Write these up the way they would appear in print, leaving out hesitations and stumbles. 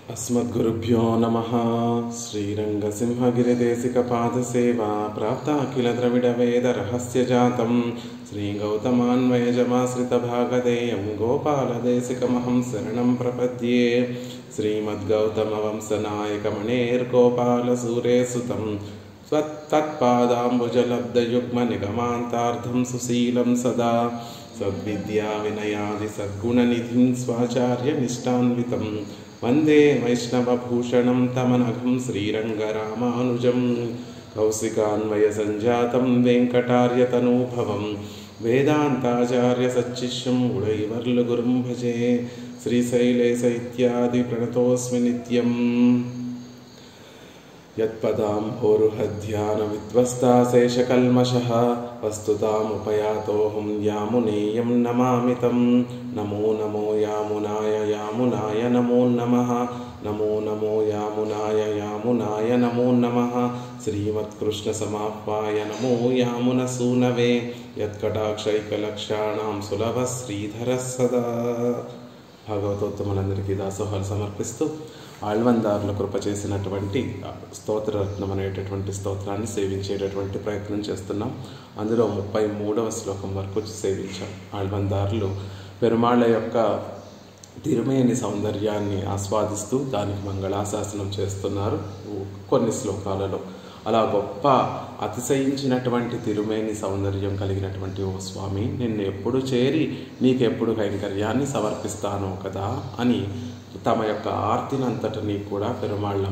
अस्मद्गुरुभ्यो नमः। श्रीरङ्गसिंहगिरिदेशिकपादसेवा प्राप्ताखिल द्रविडवेदरहस्यजातं श्रीगौतमान्वयजमाश्रितभागधेयं गोपालदेशिकमहं शरणं प्रपद्ये। श्रीमद्गौतमवंशनायकमणेर्गोपालसूरेसुतं तत्पादाम्बुजलब्धयुग्मनिगमान्तार्धं सुशीलं सदा सद्विद्याविनयादिसद्गुणनिधिं स्वाचार्यनिष्ठान्वितं वंदे वैष्णवभूषणं तमनघं श्रीरङ्गरामानुजं कौशिकान्वयसञ्जातं वेङ्कटार्यतनूभवं वेदान्ताचार्यसच्शिष्यं उडैवर्लुगुरुं भजे। श्रीशैलेश इत्यादि प्रणतोऽस्मि नित्यम्। यत्पदाम्भोरुहध्यानविध्वस्ताशेषकल्मषः वस्तुतामुपयातोऽहं यामुनेयं नमामि तं। नमो नमो यामुनाय यामुनाय नमो नमः। नमो नमो यामुनाय यामुनाय नमो नमः। श्रीमत्कृष्णसमाप्वाय नमो यामुनसूनवे यत्कटाक्षैकलक्षाणां सुलभः श्रीधरः सदा। భాగవతోత్తములందరికీ దాసోహాలు సమర్పిస్తూ ఆళ్వందారుల కృప చేసినటువంటి స్తోత్రరత్నం అనేటటువంటి స్తోత్రాన్ని సేవించేటటువంటి ప్రయత్నం చేస్తున్నాం. అందులో 33వ శ్లోకం వరకు సేవించాం. ఆళ్వందారులు పెరుమాళ్ళ యొక్క తిరుమేని సౌందర్యాన్ని ఆస్వాదిస్తూ దానికి మంగళాశాసనం చేస్తున్నారు కొన్ని శ్లోకాలలో. అలా గొప్ప అతిశయించినటువంటి తిరుమేని సౌందర్యం కలిగినటువంటి ఓ స్వామి, నిన్ను ఎప్పుడు చేరి నీకెప్పుడు కైంకర్యాన్ని సమర్పిస్తాను కదా అని తమ యొక్క ఆర్తినంతటినీ కూడా పెరుమాళ్ళ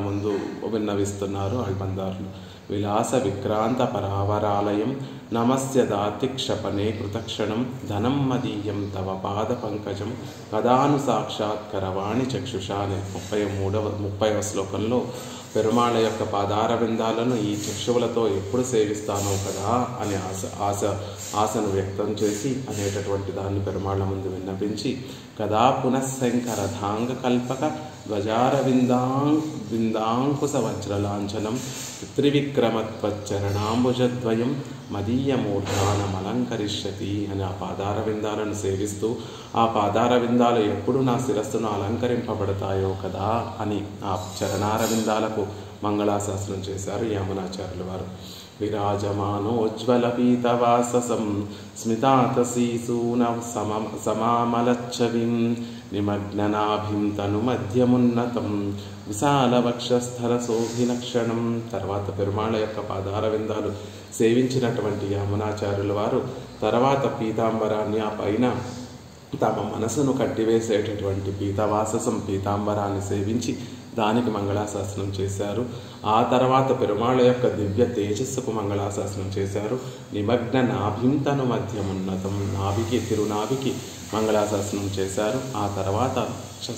ముందు విన్నవిస్తున్నారు ఆళ్వందారులు. విలాస విక్రాంత పరావరాలయం నమస్య దాతి క్షపణే కృతక్షణం ధనం మదీయం తవ పాద పంకజం కదాను సాక్షాత్కరవాణి చక్షుషా అనే 30వ శ్లోకంలో పెరుమాళ్ళ యొక్క పాదార విందాలను ఈ చక్షువులతో ఎప్పుడు సేవిస్తానో కదా అనే ఆశను వ్యక్తం చేసి అనేటటువంటి దాన్ని పెరుమాళ్ళ ముందు విన్నపించి కదా పునఃశంకరధాంగ కల్పక ధ్వజార విందాంకుశ వజ్రలాంఛనం త్రివిక్రమత్వచ్చరణాంబుజద్వయం మదీయమూర్ధానమలంకరిష్యతి అని ఆ పాదార విందాలను సేవిస్తూ ఆ పాదార విందాలు ఎప్పుడు నా శిరస్సును అలంకరింపబడతాయో కదా అని ఆ చరణార విందాలకు మంగళాశాసనం చేశారు యామునాచార్యుల వారు. విరాజమానోజ్వల పీతవాససం స్మితాతశీసూన సమామలచ్చవిం నిమగ్ననాభిం తను మధ్యమున్నతం విశాల వక్షస్థల శోభినక్షణం. తర్వాత పెరుమాళ్ళ యొక్క పాదార విందాలు సేవించినటువంటి యామునాచార్యుల వారు తర్వాత పీతాంబరాన్ని ఆ పైన తమ మనసును కట్టివేసేటటువంటి పీతాంబరాన్ని సేవించి దానికి మంగళాశాసనం చేశారు. ఆ తర్వాత పెరుమాళ్ళ యొక్క దివ్య తేజస్సుకు మంగళాశాసనం చేశారు. నిమగ్న నాభింతను మధ్యమున్నతం తిరునాభికి మంగళాశాసనం చేశారు. ఆ తర్వాత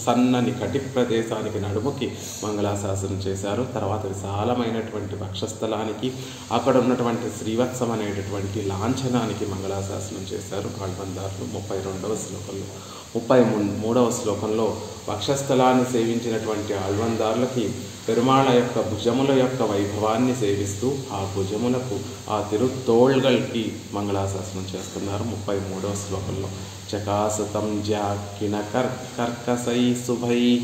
సన్నని కటి ప్రదేశానికి నడుముకి మంగళాశాసనం చేశారు. తర్వాత విశాలమైనటువంటి వక్షస్థలానికి అక్కడ ఉన్నటువంటి శ్రీవత్సం అనేటటువంటి లాంఛనానికి మంగళాశాసనం చేశారు ఆళ్వందారులు 32వ శ్లోకంలో. 33వ శ్లోకంలో వక్షస్థలాన్ని సేవించినటువంటి ఆళ్వందారులకి పెరుమాళ్ళ యొక్క భుజముల యొక్క వైభవాన్ని సేవిస్తూ ఆ భుజములకు ఆ తిరుతోళ్గల్కి మంగళాశాసనం చేస్తున్నారు 33వ శ్లోకంలో. చకాసతం జాకిన కర్కసై శుభైః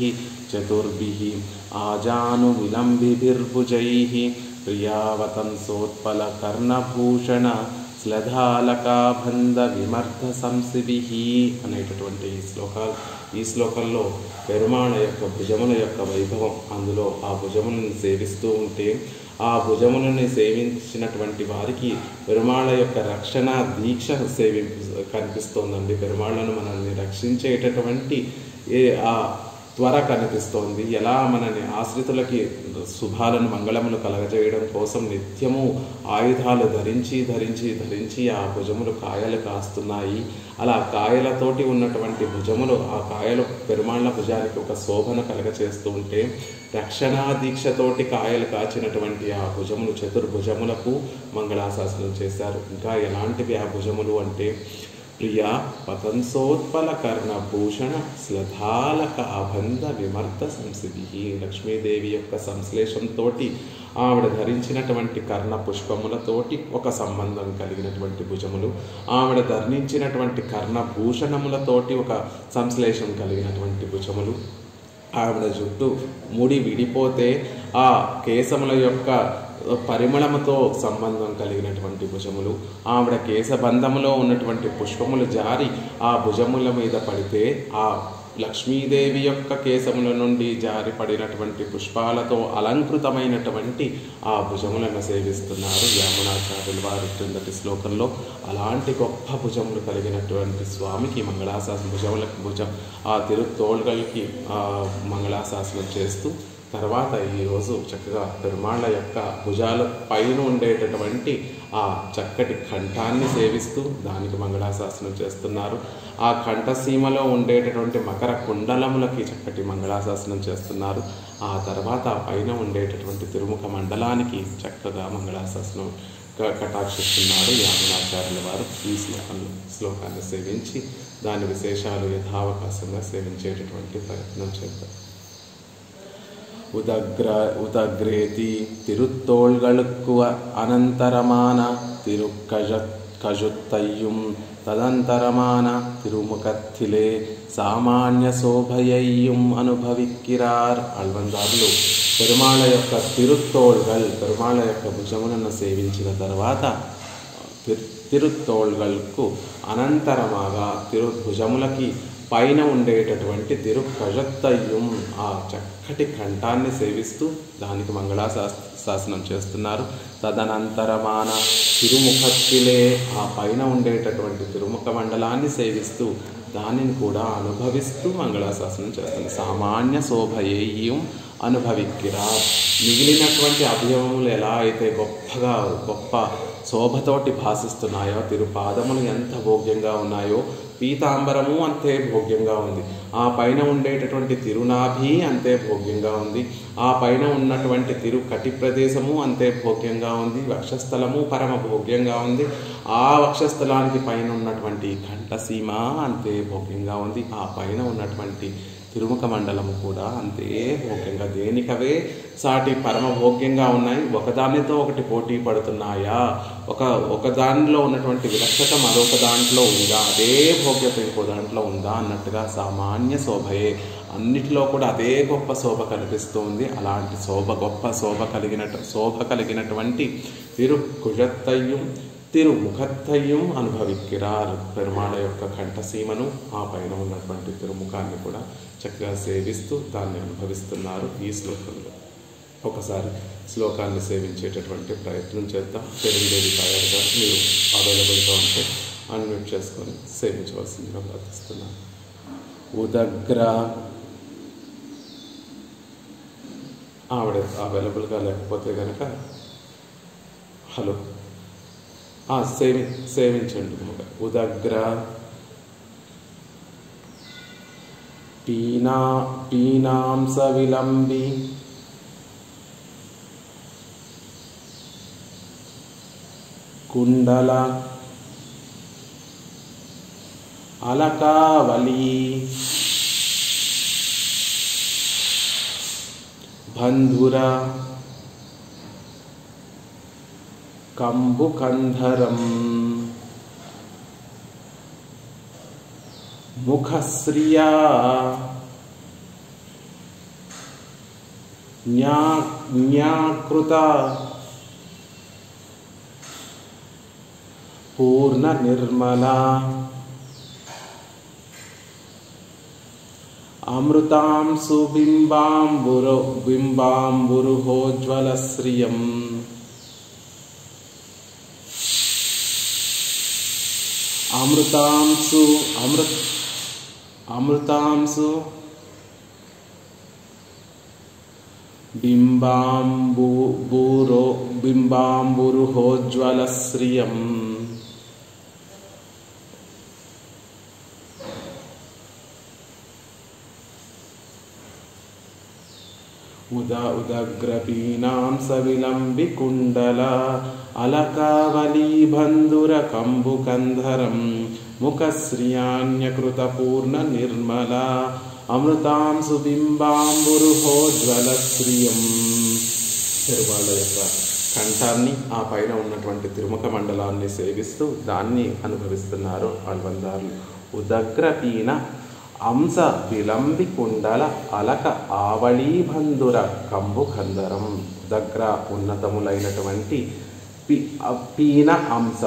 చతుర్భిః ఆజాను విలంబిభిర్భుజైః ప్రియావతంసోత్పల కర్ణభూషణ శ్లధాలకాబంధ విమర్ధ సంసిభిః అనేటటువంటి ఈ శ్లోకంలో పెరుమాళ్ళ యొక్క భుజముల యొక్క వైభవం, అందులో ఆ భుజములను సేవిస్తూ ఉంటే ఆ భుజములని సేవించినటువంటి వారికి పెరుమాళ్ళ యొక్క రక్షణ దీక్ష కనిపిస్తోందండి. పెరుమాళ్ళను మనల్ని రక్షించేటటువంటి ఆ త్వర కనిపిస్తోంది. ఎలా మనని ఆశ్రితులకి శుభాలను మంగళములు కలగజేయడం కోసం నిత్యము ఆయుధాలు ధరించి ఆ భుజములు కాయలు కాస్తున్నాయి. అలా కాయలతోటి ఉన్నటువంటి భుజములు, ఆ కాయలు పెరుమాళ్ళ భుజానికి ఒక శోభను కలగచేస్తూ ఉంటే రక్షణా దీక్షతోటి కాయలు కాచినటువంటి ఆ భుజములు చతుర్భుజములకు మంగళాశాసనం చేశారు. ఇంకా ఎలాంటివి ఆ భుజములు అంటే ప్రియా పతంసోత్పల కర్ణభూషణ శ్లధాలక అబంధ విమర్ధ సంసిభి. లక్ష్మీదేవి యొక్క సంశ్లేషంతో ఆవిడ ధరించినటువంటి కర్ణ పుష్పములతోటి ఒక సంబంధం కలిగినటువంటి భుజములు, ఆవిడ ధరించినటువంటి కర్ణభూషణములతోటి ఒక సంశ్లేషం కలిగినటువంటి భుజములు, ఆవిడ జుట్టు ముడి విడిపోతే ఆ కేశముల యొక్క పరిమళముతో సంబంధం కలిగినటువంటి భుజములు, ఆవిడ కేశబంధములో ఉన్నటువంటి పుష్పములు జారి ఆ భుజముల మీద పడితే ఆ లక్ష్మీదేవి యొక్క కేశముల నుండి జారి పడినటువంటి పుష్పాలతో అలంకృతమైనటువంటి ఆ భుజములను సేవిస్తున్నారు యామునాచార్యులు వారు క్రిందటి శ్లోకంలో. అలాంటి గొప్ప భుజములు కలిగినటువంటి స్వామికి మంగళాశాసనం భుజం ఆ తిరుత్తోళ్గల్కి మంగళాశాసనం చేస్తూ తర్వాత ఈరోజు చక్కగా పెరుమాళ్ళ యొక్క భుజాల పైన ఉండేటటువంటి ఆ చక్కటి కంఠాన్ని సేవిస్తూ దానికి మంగళాశాసనం చేస్తున్నారు. ఆ కంఠసీమలో ఉండేటటువంటి మకర కుండలములకి చక్కటి మంగళాశాసనం చేస్తున్నారు. ఆ తర్వాత పైన ఉండేటటువంటి తిరుముఖ మండలానికి చక్కగా మంగళాశాసనం కటాక్షిస్తున్నారు యామునాచార్యుల వారు. ఈ శ్లోకాన్ని సేవించి దాని విశేషాలు యథావకాశంగా సేవించేటటువంటి ప్రయత్నం చేద్దాం. உதக்ரேதி திருத்தோள்களுக்கு அனந்தரமான திருக்கஜுத்தையும் ததந்தரமான திருமுகத்திலே సామాన్య శోభయయ్యం అనుభవిక్కిరార్. అల్వందారులు పెరుమాళ యొక్క తిరుత్తోళ్గల్ పెరుమాళ యొక్క భుజములను సేవించిన తర్వాత తిరుత్తోళ్గల్కు అనంతరమాగా భుజములకి పైన ఉండేటటువంటి తిరుకజత్తయ్యం ఆ చక్కటి కంఠాన్ని సేవిస్తూ దానికి మంగళాశాసనం చేస్తున్నారు. తదనంతరమాన తిరుముఖత్తిలే ఆ పైన ఉండేటటువంటి తిరుముఖ మండలాన్ని సేవిస్తూ దానిని కూడా అనుభవిస్తూ మంగళాశాసనం చేస్తుంది. సామాన్య శోభయేయం అనుభవిక్కిరా. మిగిలినటువంటి అవయవములు ఎలా అయితే గొప్ప శోభతోటి భాసిస్తున్నాయో, తిరుపాదములు ఎంత భోగ్యంగా ఉన్నాయో, పీతాంబరము అంతే భోగ్యంగా ఉంది. ఆ పైన ఉండేటటువంటి తిరునాభి అంతే భోగ్యంగా ఉంది. ఆ పైన ఉన్నటువంటి తిరుకటి ప్రదేశము అంతే భోగ్యంగా ఉంది. వక్షస్థలము పరమ భోగ్యంగా ఉంది. ఆ వక్షస్థలానికి పైన ఉన్నటువంటి కంఠసీమ అంతే భోగ్యంగా ఉంది. ఆ పైన ఉన్నటువంటి తిరుముఖ మండలము కూడా అంతే భోగ్యంగా, దేనికవే సాటి పరమ భోగ్యంగా ఉన్నాయి. ఒకదానితో ఒకటి పోటీ పడుతున్నాయా? ఒక దానిలో ఉన్నటువంటి విలక్షత మరొక దాంట్లో ఉందా? అదే భోగ్యత ఇంకో దాంట్లో ఉందా అన్నట్టుగా సామాన్య శోభయే, అన్నిటిలో కూడా అదే గొప్ప శోభ కనిపిస్తుంది. అలాంటి గొప్ప శోభ కలిగినటువంటి తిరుకుజత్తయ్యం తిరుముఖత్తయ్యం అనుభవిక్కిరారు. పెరుమాళ యొక్క కంఠసీమను ఆ పైన ఉన్నటువంటి తిరుముఖాన్ని కూడా చక్కగా సేవిస్తూ దాన్ని అనుభవిస్తున్నారు ఈ శ్లోకంలో. ఒకసారి శ్లోకాన్ని సేవించేటటువంటి ప్రయత్నం చేద్దాం. పెరుందేవి తాయారు గారు మీరు అవైలబుల్గా ఉంటే అన్మ్యూట్ చేసుకొని సేవించవలసిందిగా ప్రార్థిస్తున్నాను. ఉదగ్ర ఆవిడ అవైలబుల్గా లేకపోతే కనుక హలో సేవించండి. ఉదగ్ర పీనాంస విలంబి కుండల అలకావలి బంధుర కంబుకంధరం ముఖశ్రియా న్యాకృత పూర్ణ నిర్మల అమృతాంశు బింబాంబురుహోజ్వల శ్రియం అమృతాంశు బింబాంబురుహోజ్వల శ్రియం ఉదగ్రపీనాంస విలంబి కుండల అలకావలి బంధుర కంబుకంధరం ముఖశ్రియాన్యకృత పూర్ణ నిర్మల అమృతాంశు బింబాంబురుహోజ్వల శ్రియం. పెరుమాళ యొక్క కంఠాన్ని ఆ పైన ఉన్నటువంటి తిరుముఖ మండలాన్ని సేవిస్తూ దాన్ని అనుభవిస్తున్నారు ఆళ్వందారులు. ఉదగ్రపీన అంశ విలంబి కుండల అలక ఆవళీబంధుర కంబు కందరం దగ్గర ఉన్నతములైనటువంటి పీన అంశ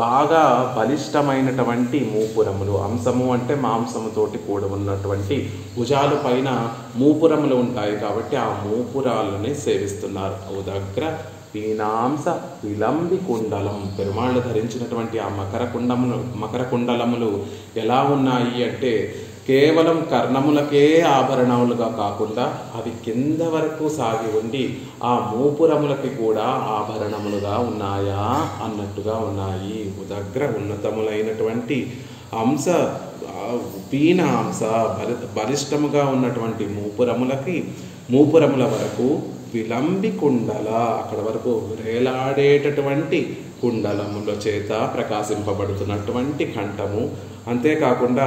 బాగా బలిష్టమైనటువంటి మూపురములు. అంశము అంటే మాంసముతోటి కూడి ఉన్నటువంటి భుజాలు పైన మూపురములు ఉంటాయి కాబట్టి ఆ మూపురాలని సేవిస్తున్నారు. దగ్గర పీనాంశ విలంబి కుండలం పెరుమాళ్ళు ధరించినటువంటి ఆ మకర కుండలములు ఎలా ఉన్నాయి అంటే కేవలం కర్ణములకే ఆభరణములుగా కాకుండా అవి కింద వరకు సాగి ఉండి ఆ మూపురములకి కూడా ఆభరణములుగా ఉన్నాయా అన్నట్టుగా ఉన్నాయి. దగ్గర ఉన్నతములైనటువంటి అంశ పీన అంశ బలిష్టముగా ఉన్నటువంటి మూపురముల వరకు విలంబి కుండల అక్కడ వరకు వేలాడేటటువంటి కుండలముల చేత ప్రకాశింపబడుతున్నటువంటి కంఠము. అంతేకాకుండా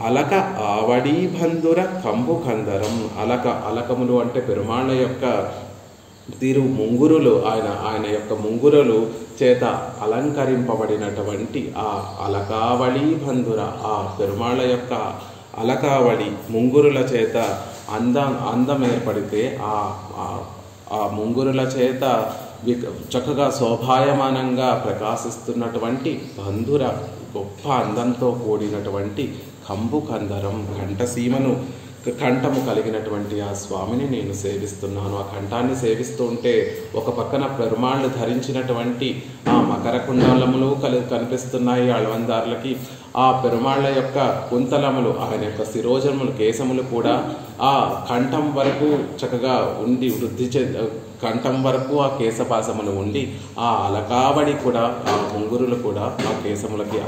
అలక ఆవడీబంధుర కంబు కందరం అలకములు అంటే పెరుమాళ్ళ యొక్క ముంగురులు ఆయన యొక్క ముంగురులు చేత అలంకరింపబడినటువంటి ఆ అలకావళి బంధుర ఆ పెరుమాళ్ళ యొక్క అలకావళి ముంగురుల చేత అందం ఏర్పడితే ఆ ముంగురుల చేత చక్కగా శోభాయమానంగా ప్రకాశిస్తున్నటువంటి బంధుర గొప్ప అందంతో కూడినటువంటి కంబు కందరం కంఠము కలిగినటువంటి ఆ స్వామిని నేను సేవిస్తున్నాను. ఆ కంఠాన్ని సేవిస్తూ ఉంటే ఒక పక్కన పెరుమాళ్ళు ధరించినటువంటి ఆ మకర కుండలములు కనిపిస్తున్నాయి అళవందారులకి. ఆ పెరుమాళ్ళ యొక్క కుంతలములు ఆయన యొక్క శిరోజములు కేశములు కూడా ఆ కంఠం వరకు చక్కగా ఉండి కంఠం వరకు ఆ కేశపాసములు ఉండి ఆ అలకావడి కూడా ఆ ముంగురులు కూడా ఆ కేశములకి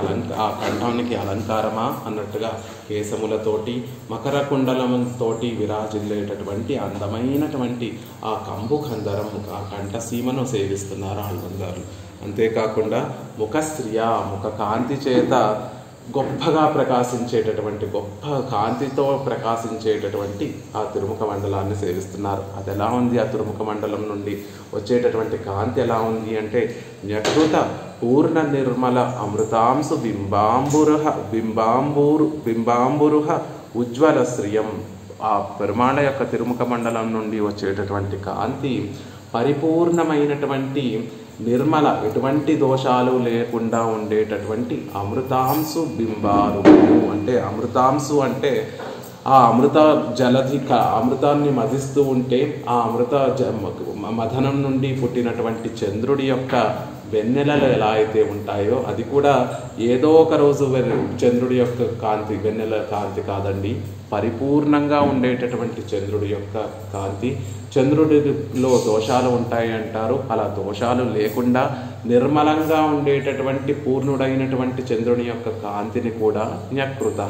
ఆ కంఠానికి అలంకారమా అన్నట్టుగా కేశములతోటి మకర కుండలముతోటి విరాజిల్లేటటువంటి అందమైనటువంటి ఆ కంబు కందరం ఆ కంఠసీమను సేవిస్తున్నారు ఆళ్వందారులు. అంతేకాకుండా ముఖ కాంతి చేత గొప్పగా ప్రకాశించేటటువంటి గొప్ప కాంతితో ప్రకాశించేటటువంటి ఆ తిరుముఖ మండలాన్ని సేవిస్తున్నారు. అది ఎలా ఉంది? ఆ తిరుముఖ మండలం నుండి వచ్చేటటువంటి కాంతి ఎలా ఉంది అంటే న్యకృత పూర్ణ నిర్మల అమృతాంశు బింబాంబురుహ ఉజ్వల శ్రియం. ఆ పెరుమాళ యొక్క తిరుముఖ మండలం నుండి వచ్చేటటువంటి కాంతి పరిపూర్ణమైనటువంటి నిర్మల ఎటువంటి దోషాలు లేకుండా ఉండేటటువంటి అమృతాంశు బింబారు. అంటే అమృతాంశు అంటే ఆ అమృత జలధి అమృతాన్ని మదిస్తూ ఉంటే ఆ అమృత మథనం నుండి పుట్టినటువంటి చంద్రుడి యొక్క వెన్నెలలు ఎలా అయితే ఉంటాయో అది కూడా ఏదో ఒక రోజు చంద్రుడి యొక్క కాంతి వెన్నెల కాంతి కాదండి, పరిపూర్ణంగా ఉండేటటువంటి చంద్రుడి యొక్క కాంతి. చంద్రుడిలో దోషాలు ఉంటాయి అంటారు, అలా దోషాలు లేకుండా నిర్మలంగా ఉండేటటువంటి పూర్ణుడైనటువంటి చంద్రుని యొక్క కాంతిని కూడా న్యకృత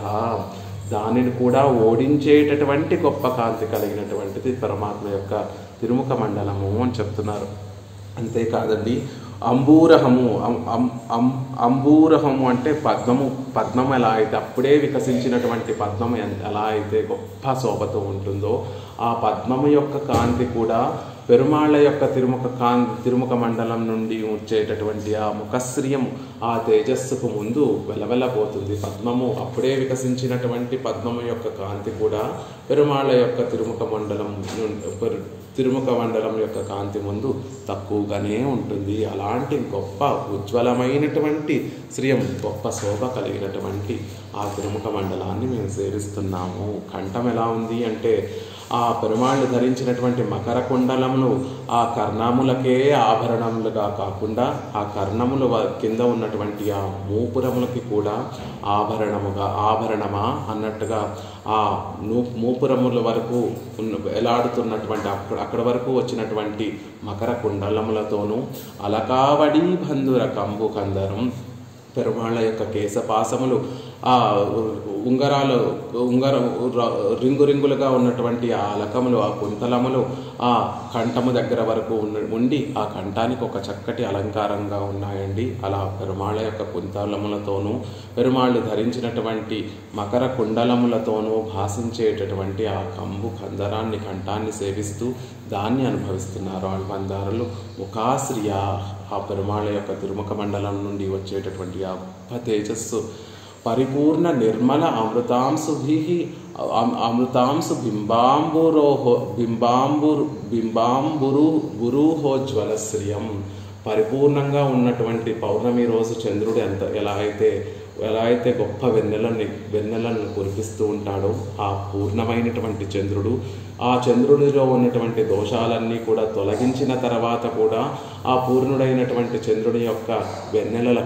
దానిని కూడా ఓడించేటటువంటి గొప్ప కాంతి కలిగినటువంటిది పరమాత్మ యొక్క తిరుముఖ మండలము అని చెప్తున్నారు. అంతేకాదండి, అంబూరహము అంటే పద్మము ఎలా అయితే అప్పుడే వికసించినటువంటి పద్మము ఎలా అయితే గొప్ప శోభతో ఉంటుందో ఆ పద్మము యొక్క కాంతి కూడా పెరుమాళ్ళ యొక్క తిరుముఖ మండలం నుండి వచ్చేటటువంటి ఆ ముఖశ్రియం ఆ తేజస్సుకు ముందు వెలవెలపోతుంది. పద్మము అప్పుడే వికసించినటువంటి పద్మము యొక్క కాంతి కూడా పెరుమాళ్ళ యొక్క తిరుముఖ మండలం యొక్క కాంతి ముందు తక్కువగానే ఉంటుంది. అలాంటి గొప్ప ఉజ్వలమైనటువంటి శ్రియం గొప్ప శోభ కలిగినటువంటి ఆ తిరుముఖ మండలాన్ని మేము సేవిస్తున్నాము. కంఠం ఎలా ఉంది అంటే ఆ పెరుమాళ్ళు ధరించినటువంటి మకర కుండలములు ఆ కర్ణములకే ఆభరణములుగా కాకుండా ఆ కర్ణముల కింద ఉన్నటువంటి ఆ మూపురములకి కూడా ఆభరణమా అన్నట్టుగా ఆ మూపురముల వరకు ఎలాడుతున్నటువంటి అక్కడ వరకు వచ్చినటువంటి మకర కుండలములతోనూ అలకావడి బంధుర కంబు కందరం పెరుమాళ్ళ యొక్క కేశపాసములు ఆ రింగులుగా ఉన్నటువంటి ఆ అలకములు ఆ కుంతలములు ఆ కంఠము దగ్గర వరకు ఉండి ఆ కంఠానికి ఒక చక్కటి అలంకారంగా ఉన్నాయండి. అలా పెరుమాళ్ళ యొక్క కుంతలములతోనూ పెరుమాళ్ళు ధరించినటువంటి మకర కుండలములతోనూ భాషించేటటువంటి ఆ కంబు కందరాన్ని కంఠాన్ని సేవిస్తూ దాన్ని అనుభవిస్తున్నారు ఆళ్వందారులు. ముఖాశ్రియా ఆ పెరుమాళ్ళ యొక్క తిరుముఖ మండలం నుండి వచ్చేటటువంటి ఆ తేజస్సు పరిపూర్ణ నిర్మల అమృతాంశు బింబాంబురుహోజ్వలశ్రియం. పరిపూర్ణంగా ఉన్నటువంటి పౌర్ణమి రోజు చంద్రుడు ఎలా అయితే గొప్ప వెన్నెలను కురిపిస్తూ ఉంటాడో ఆ పూర్ణమైనటువంటి చంద్రుడు, ఆ చంద్రుడిలో ఉన్నటువంటి దోషాలన్నీ కూడా తొలగించిన తర్వాత కూడా ఆ పూర్ణుడైనటువంటి చంద్రుడి యొక్క వెన్నెలల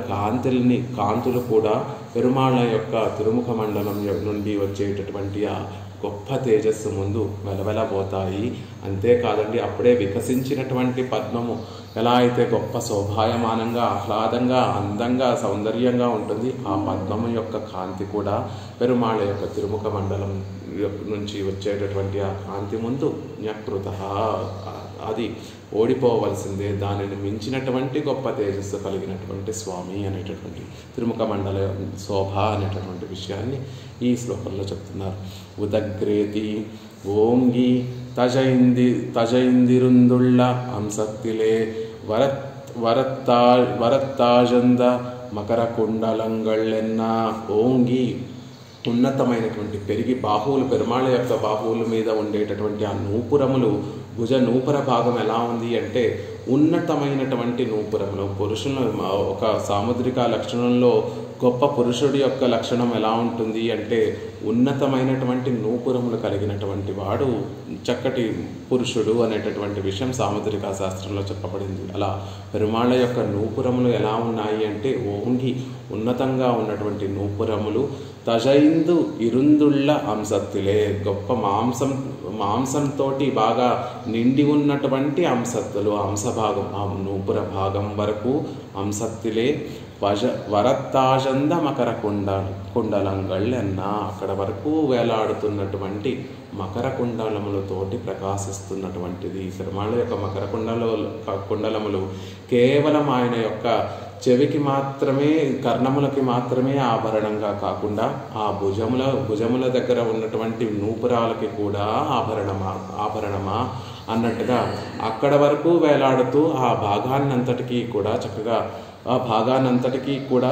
కాంతులు కూడా పెరుమాళ యొక్క తిరుముఖ మండలం నుండి వచ్చేటటువంటి ఆ గొప్ప తేజస్సు ముందు వెలవెలబోతాయి. అంతేకాదండి, అప్పుడే వికసించినటువంటి పద్మము ఎలా అయితే గొప్ప శోభాయమానంగా, ఆహ్లాదంగా, అందంగా, సౌందర్యంగా ఉంటుంది, ఆ పద్మము యొక్క కాంతి కూడా పెరుమాళ యొక్క తిరుముఖ మండలం నుంచి వచ్చేటటువంటి ఆ కాంతి ముందు న్యకృత, అది ఓడిపోవలసిందే. దానిని మించినటువంటి గొప్ప తేజస్సు కలిగినటువంటి స్వామి అనేటటువంటి తిరుముఖ మండల శోభ అనేటటువంటి విషయాన్ని ఈ శ్లోకంలో చెప్తున్నారు. ఉదగ్రేతి ఓంగి తజైందిరుందుళ్ళ అంసక్తిలే వరత్తాజంద మకర కుండలంగళ్ళెన్న. ఓంగి ఉన్నతమైనటువంటి పెరిగి పెరుమాళ యొక్క బాహువుల మీద ఉండేటటువంటి ఆ నూపురములు, భుజ నూపుర భాగం ఎలా ఉంది అంటే ఉన్నతమైనటువంటి నూపురములు. పురుషుల ఒక సాముద్రిక లక్షణంలో గొప్ప పురుషుడి యొక్క లక్షణం ఎలా ఉంటుంది అంటే ఉన్నతమైనటువంటి నూపురములు కలిగినటువంటి వాడు చక్కటి పురుషుడు అనేటటువంటి విషయం సాముద్రిక శాస్త్రంలో చెప్పబడింది. అలా పెరుమాళ యొక్క నూపురములు ఎలా ఉన్నాయి అంటే ఓంగి ఉన్నతంగా ఉన్నటువంటి నూపురములు, తజైందు ఇరుందుళ్ళ అంసత్తులే గొప్ప మాంసంతో బాగా నిండి ఉన్నటువంటి అంసత్తులు, అంశభాగం ఆ నూపుర భాగం వరకు అంసత్తులే వరత్తాజంద మకర కుండలంగళ్ళెన్న. అక్కడ వరకు వేలాడుతున్నటువంటి మకర కుండలములతోటి ప్రకాశిస్తున్నటువంటిది. పెరుమాళ యొక్క మకర కుండలములు కేవలం ఆయన యొక్క చెవికి మాత్రమే, కర్ణములకి మాత్రమే ఆభరణంగా కాకుండా ఆ భుజముల దగ్గర ఉన్నటువంటి నూపురాలకి కూడా ఆభరణమా అన్నట్టుగా అక్కడ వరకు వేలాడుతూ ఆ భాగాన్నంతటికీ కూడా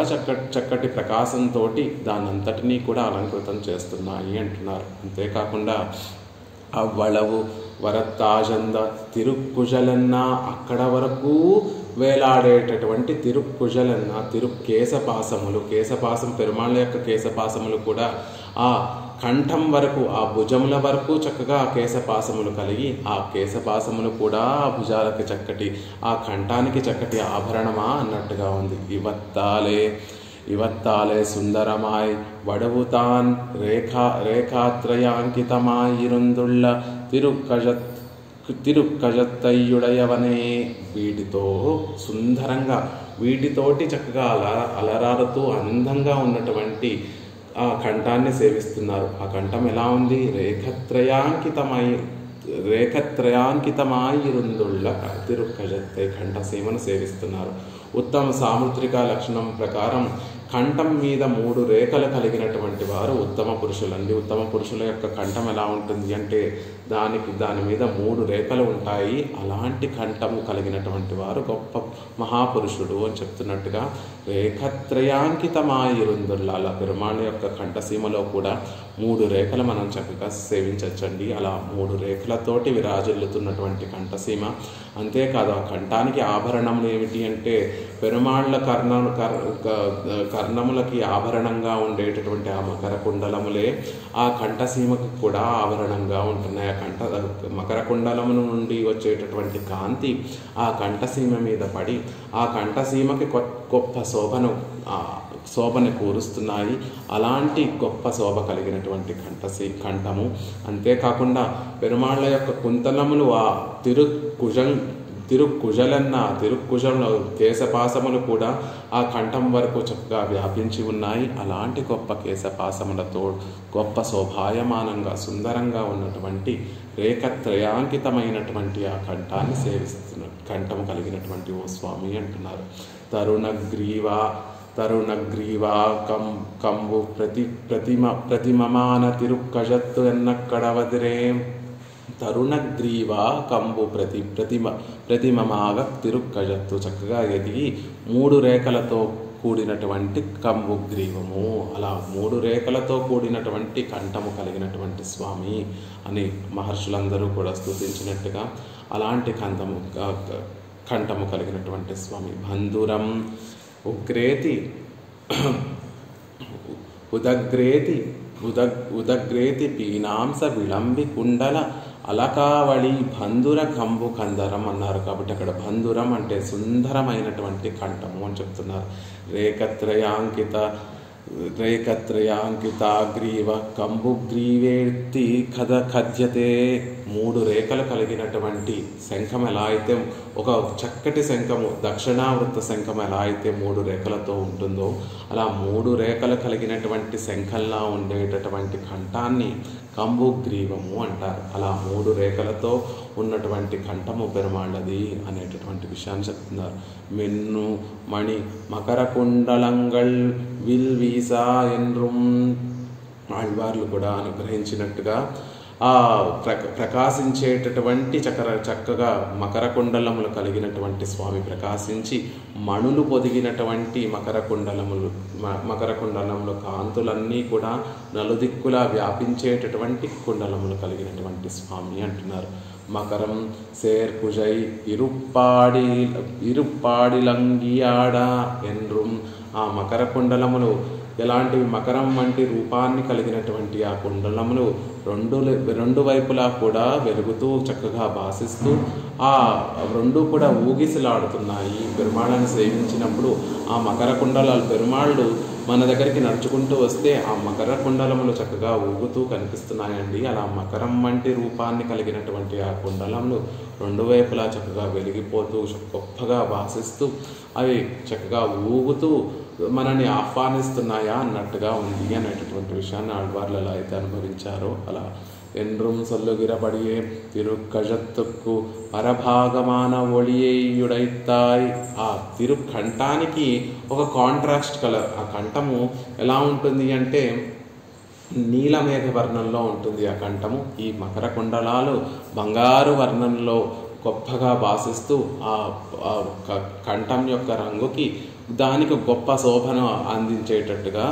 చక్కటి ప్రకాశంతో దానంతటినీ కూడా అలంకృతం చేస్తున్నాయి అంటున్నారు. అంతేకాకుండా అవ్వళవు వరత్తాజంద తిరుక్కుజలన్న, అక్కడ వరకు వేలాడేటటువంటి తిరుక్కుజలన్న కేశపాసం పెరుమాళ యొక్క కేశపాసములు కూడా ఆ కంఠం వరకు, ఆ భుజముల వరకు చక్కగా కేశపాసములు కలిగి ఆ కేశపాసములు కూడా ఆ భుజాలకి చక్కటి, ఆ కంఠానికి చక్కటి ఆభరణమా అన్నట్టుగా ఉంది. ఇవత్తాలే సుందరమాయ్ వడవుతాన్ రేఖాత్రయాంకితమాయిరుందుళ్ళ తిరుక్కజత్తయ్యుడయవనే. వీటితో సుందరంగా, వీటితోటి చక్కగా అలరారుతూ అందంగా ఉన్నటువంటి ఆ కంఠాన్ని సేవిస్తున్నారు. ఆ కంఠం ఎలా ఉంది? రేఖత్రయాంకితమాయిరుందుళ్ళ తిరుక్కజత్తై కంఠసీమను సేవిస్తున్నారు. ఉత్తమ సాముద్రిక లక్షణం ప్రకారం కంఠం మీద 3 రేఖలు కలిగినటువంటి వారు ఉత్తమ పురుషులండి. ఉత్తమ పురుషుల యొక్క కంఠం ఎలా ఉంటుంది అంటే దాని మీద 3 రేఖలు ఉంటాయి. అలాంటి కంఠము కలిగినటువంటి వారు గొప్ప మహాపురుషుడు అని చెప్తున్నట్టుగా రేఖత్రయాంకితమాయిరుందుళ్ళ, అలా పెరుమాళ యొక్క కంఠసీమలో కూడా 3 రేఖలు మనం చక్కగా సేవించవచ్చండి. అలా 3 రేఖలతోటి విరాజిల్లుతున్నటువంటి కంఠసీమ. అంతేకాదు ఆ కంఠానికి ఆభరణములు ఏమిటి అంటే పెరుమాళ్ళ కర్ణములకి ఆభరణంగా ఉండేటటువంటి ఆ మకర కుండలములే ఆ కంఠసీమకు కూడా ఆభరణంగా ఉంటున్నాయి. ఆ మకర కుండలము నుండి వచ్చేటటువంటి కాంతి ఆ కంఠసీమ మీద పడి ఆ కంఠసీమకి గొప్ప శోభను కూరుస్తున్నాయి. అలాంటి గొప్ప శోభ కలిగినటువంటి కంఠము. అంతేకాకుండా పెరుమాళ్ళ యొక్క కుంతలములు ఆ తిరుక్కుజంలో కేశపాసములు కూడా ఆ కంఠం వరకు చక్కగా వ్యాపించి ఉన్నాయి. అలాంటి గొప్ప కేశపాసములతో గొప్ప శోభాయమానంగా సుందరంగా ఉన్నటువంటి రేఖత్రయాంకితమైనటువంటి ఆ కంఠాన్ని సేవిస్తున్నారు. కంఠం కలిగినటువంటి ఓ స్వామి అంటున్నారు. తరుణగ్రీవా కంబు ప్రతిమమాన తిరుక్కజత్తు ఎన్నక్కడవదిరే. తరుణగ్రీవ కంబు ప్రతిమమాగ తిరుక్కజత్తు, చక్కగా ఎదిగి 3 రేఖలతో కూడినటువంటి కంబుగ్రీవము, అలా 3 రేఖలతో కూడినటువంటి కంఠము కలిగినటువంటి స్వామి అని మహర్షులందరూ కూడా స్తుతించినట్టుగా అలాంటి కంఠము కలిగినటువంటి స్వామి. బంధురం ఉగ్రేతి ఉదగ్రేతి పీనాంస విళంబి కుండల అలకావళి బంధుర కంబు కందరం అన్నారు. కాబట్టి అక్కడ బంధురం అంటే సుందరమైనటువంటి కంఠము అని చెప్తున్నారు. రేఖత్రయాంకితాగ్రీవ కంబుగ్రీవేత్తి ఖద్యతే. 3 రేఖలు కలిగినటువంటి శంఖం ఎలా అయితే, ఒక చక్కటి శంఖము దక్షిణావృత్త శంఖం ఎలా అయితే 3 రేఖలతో ఉంటుందో అలా 3 రేఖలు కలిగినటువంటి శంఖంలా ఉండేటటువంటి కంఠాన్ని కంబుగ్రీవము అంటారు. అలా 3 రేఖలతో ఉన్నటువంటి కంఠము పెరుమాళ్ళది అనేటటువంటి విషయాన్ని చెప్తున్నారు. మిన్ను మణి మకర కుండలంగల్ విల్ వీసా ఎన్రుం. ఆళ్వార్లు కూడా అనుగ్రహించినట్టుగా ఆ ప్రకాశించేటటువంటి చక్కగా మకర కుండలములు కలిగినటువంటి స్వామి ప్రకాశించి మణులు పొదిగినటువంటి మకర కుండలములు కాంతులన్నీ కూడా నలుదిక్కులా వ్యాపించేటటువంటి కుండలములు కలిగినటువంటి స్వామి అంటున్నారు. మకరం సేర్కుజై ఇరుప్పాడిలంగియాడ ఎన్రుం. ఆ మకర కుండలములు ఎలాంటివి, మకరం వంటి రూపాన్ని కలిగినటువంటి ఆ కుండలములు రెండు వైపులా కూడా వెలుగుతూ చక్కగా భాసిస్తూ ఆ 2 కూడా ఊగిసలాడుతున్నాయి. పెరుమాళ్ళని సేవించినప్పుడు ఆ మకర కుండలాలు పెరుమాళ్ళు మన దగ్గరికి నడుచుకుంటూ వస్తే ఆ మకర కుండలములు చక్కగా ఊగుతూ కనిపిస్తున్నాయండి. అలా మకరం వంటి రూపాన్ని కలిగినటువంటి ఆ కుండలములు 2 వైపులా చక్కగా వెలిగిపోతూ గొప్పగా భాసిస్తూ అవి చక్కగా ఊగుతూ మనని ఆహ్వానిస్తున్నాయా అన్నట్టుగా ఉంది అనేటటువంటి విషయాన్ని ఆళ్వార్లు ఎలా అయితే అనుభవించారో అలా. ఎన్రుం సొల్లుగిరబడియే తిరుక్కజత్తుకు పరభాగమాన ఒళియేయుడైతాయ్. ఆ తిరుకంఠానికి ఒక కాంట్రాస్ట్ కలర్. ఆ కంఠము ఎలా ఉంటుంది అంటే నీలమేఘ వర్ణంలో ఉంటుంది ఆ కంఠము. ఈ మకర కుండలాలు బంగారు వర్ణంలో గొప్పగా భాసిస్తూ ఆ కంఠం యొక్క రంగుకి దానికి గొప్ప శోభను అందించేటట్టుగా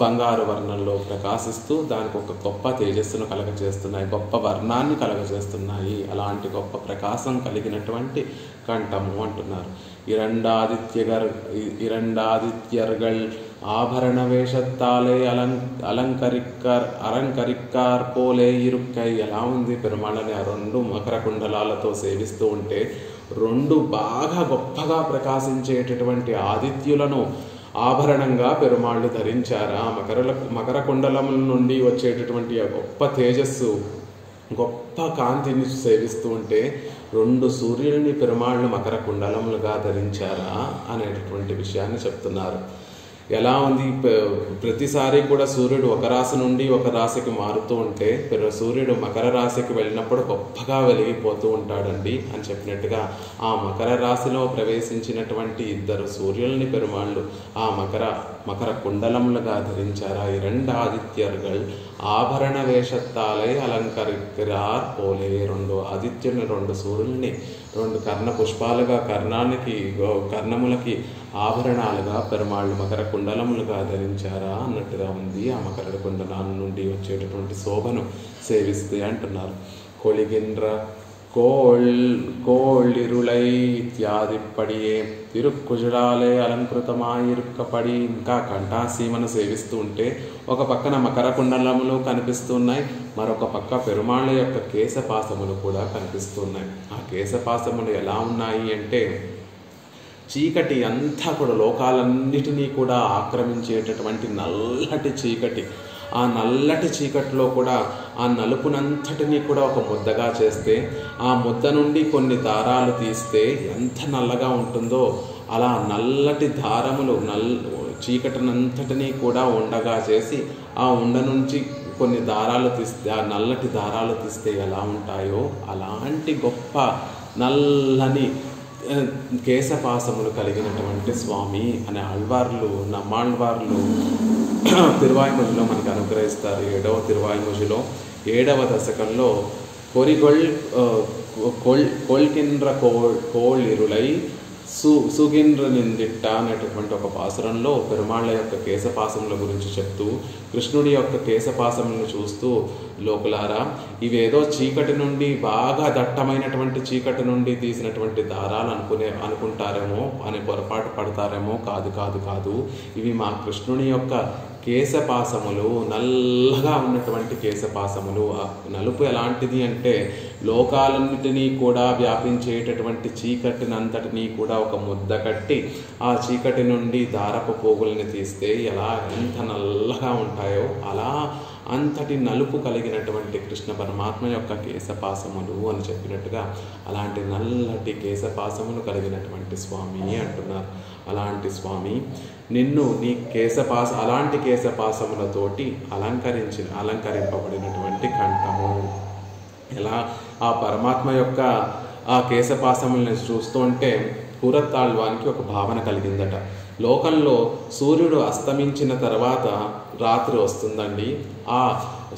బంగారు వర్ణంలో ప్రకాశిస్తూ దానికి ఒక గొప్ప తేజస్సును కలగజేస్తున్నాయి, గొప్ప వర్ణాన్ని కలగజేస్తున్నాయి. అలాంటి గొప్ప ప్రకాశం కలిగినటువంటి కంఠము అంటున్నారు. இரண்டாதித்யர்கள் ஆபரண வேஷத்தாலே అలంకరిక్కార్ పోలే ఇరుక్కై. ఎలా ఉంది పెరుమాళ్ళని ఆ 2 మకర కుండలాలతో సేవిస్తూ ఉంటే 2 బాగా గొప్పగా ప్రకాశించేటటువంటి ఆదిత్యులను ఆభరణంగా పెరుమాళ్ళు ధరించారా. మకర కుండలముల నుండి వచ్చేటటువంటి ఆ గొప్ప తేజస్సు, గొప్ప కాంతిని సేవిస్తూ ఉంటే 2 సూర్యుల్ని పెరుమాళ్ళు మకర కుండలములుగా ధరించారా అనేటటువంటి విషయాన్ని చెప్తున్నారు. ఎలా ఉంది, ప్రతిసారి కూడా సూర్యుడు ఒక రాశి నుండి ఒక రాశికి మారుతూ ఉంటే సూర్యుడు మకర రాశికి వెళ్ళినప్పుడు గొప్పగా వెలిగిపోతూ ఉంటాడండి అని చెప్పినట్టుగా ఆ మకర రాశిలో ప్రవేశించినటువంటి 2 సూర్యుల్ని పెరుమాళ్ళు ఆ మకర కుండలములుగా ధరించారా. 2 ఆదిత్యர்கள் ఆభరణ వేషత్తాలై అలంకరిక్కార్ పోలే. 2 ఆదిత్యుల్ని 2 సూర్యుల్ని 2 కర్ణ పుష్పాలుగా కర్ణములకి ఆభరణాలుగా పెరుమాళ్ళు మకర కుండలములుగా ధరించారా అన్నట్టుగా ఉంది. ఆ మకర కుండలాల నుండి వచ్చేటటువంటి శోభను సేవిస్తే అంటున్నారు. కొలిగిండ్ర కోళ్ళిరుళై ఇత్యాదిప్పడియే తిరుక్కుజుడాలే అలంకృతమాయిరుక్కపడి. ఇంకా కంఠాసీమను సేవిస్తూ ఉంటే ఒక పక్కన మకర కుండలములు కనిపిస్తున్నాయి, మరొక పక్క పెరుమాళ్ళ యొక్క కేశపాసములు కూడా కనిపిస్తున్నాయి. ఆ కేశపాసములు ఎలా ఉన్నాయి అంటే చీకటి అంతా కూడా లోకాలన్నిటినీ కూడా ఆక్రమించేటటువంటి నల్లటి చీకటి. ఆ నల్లటి చీకటిలో కూడా ఆ నలుపునంతటినీ కూడా ఒక ముద్దగా చేస్తే ఆ ముద్ద నుండి కొన్ని దారాలు తీస్తే ఎంత నల్లగా ఉంటుందో అలా నల్లటి దారములు చీకటినంతటినీ కూడా ఉండగా చేసి ఆ ఉండ నుంచి కొన్ని దారాలు తీస్తే ఆ నల్లటి దారాలు తీస్తే ఎలా ఉంటాయో అలాంటి గొప్ప నల్లని కేశపాసములు కలిగినటువంటి స్వామి అనే ఆళ్వార్లు నమ్మాళ్వార్లు తిరువాయిమొழிలో మనకు అనుగ్రహిస్తారు. 7వ తిరువాయిమొழிలో 7వ దశకంలో కొల్కిండ్ర కోళ్ళిరులై సుగింద్ర నిందిట్ట అనేటటువంటి ఒక పాసురంలో పెరుమాళ్ళ యొక్క కేశపాసముల గురించి చెప్తూ కృష్ణుడి యొక్క కేశపాసములను చూస్తూ, లోకులారా ఇవేదో చీకటి నుండి బాగా దట్టమైనటువంటి చీకటి నుండి తీసినటువంటి దారాలు అనుకుంటారేమో అని పొరపాటు పడతారేమో. కాదు కాదు కాదు, ఇవి మా కృష్ణుని యొక్క కేశపాసములు, నల్లగా ఉన్నటువంటి కేశపాసములు. ఆ నలుపు ఎలాంటిది అంటే లోకాలన్నిటినీ కూడా వ్యాపించేటటువంటి చీకటినంతటినీ కూడా ఒక ముద్ద కట్టి ఆ చీకటి నుండి దారపు పోగుల్ని తీస్తే ఎంత నల్లగా ఉంటాయో అలా అంతటి నలుపు కలిగినటువంటి కృష్ణ పరమాత్మ యొక్క కేశపాసములు అని చెప్పినట్టుగా అలాంటి నల్లటి కేశపాసములు కలిగినటువంటి స్వామి అంటున్నారు. అలాంటి స్వామి నిన్ను నీ అలాంటి కేశపాసములతోటి అలంకరింపబడినటువంటి కంఠము. ఎలా ఆ పరమాత్మ యొక్క ఆ కేశపాసములను చూస్తుంటే కూరత్తాళ్వానికి ఒక భావన కలిగిందట. లోకంలో సూర్యుడు అస్తమించిన తర్వాత రాత్రి వస్తుందండి. ఆ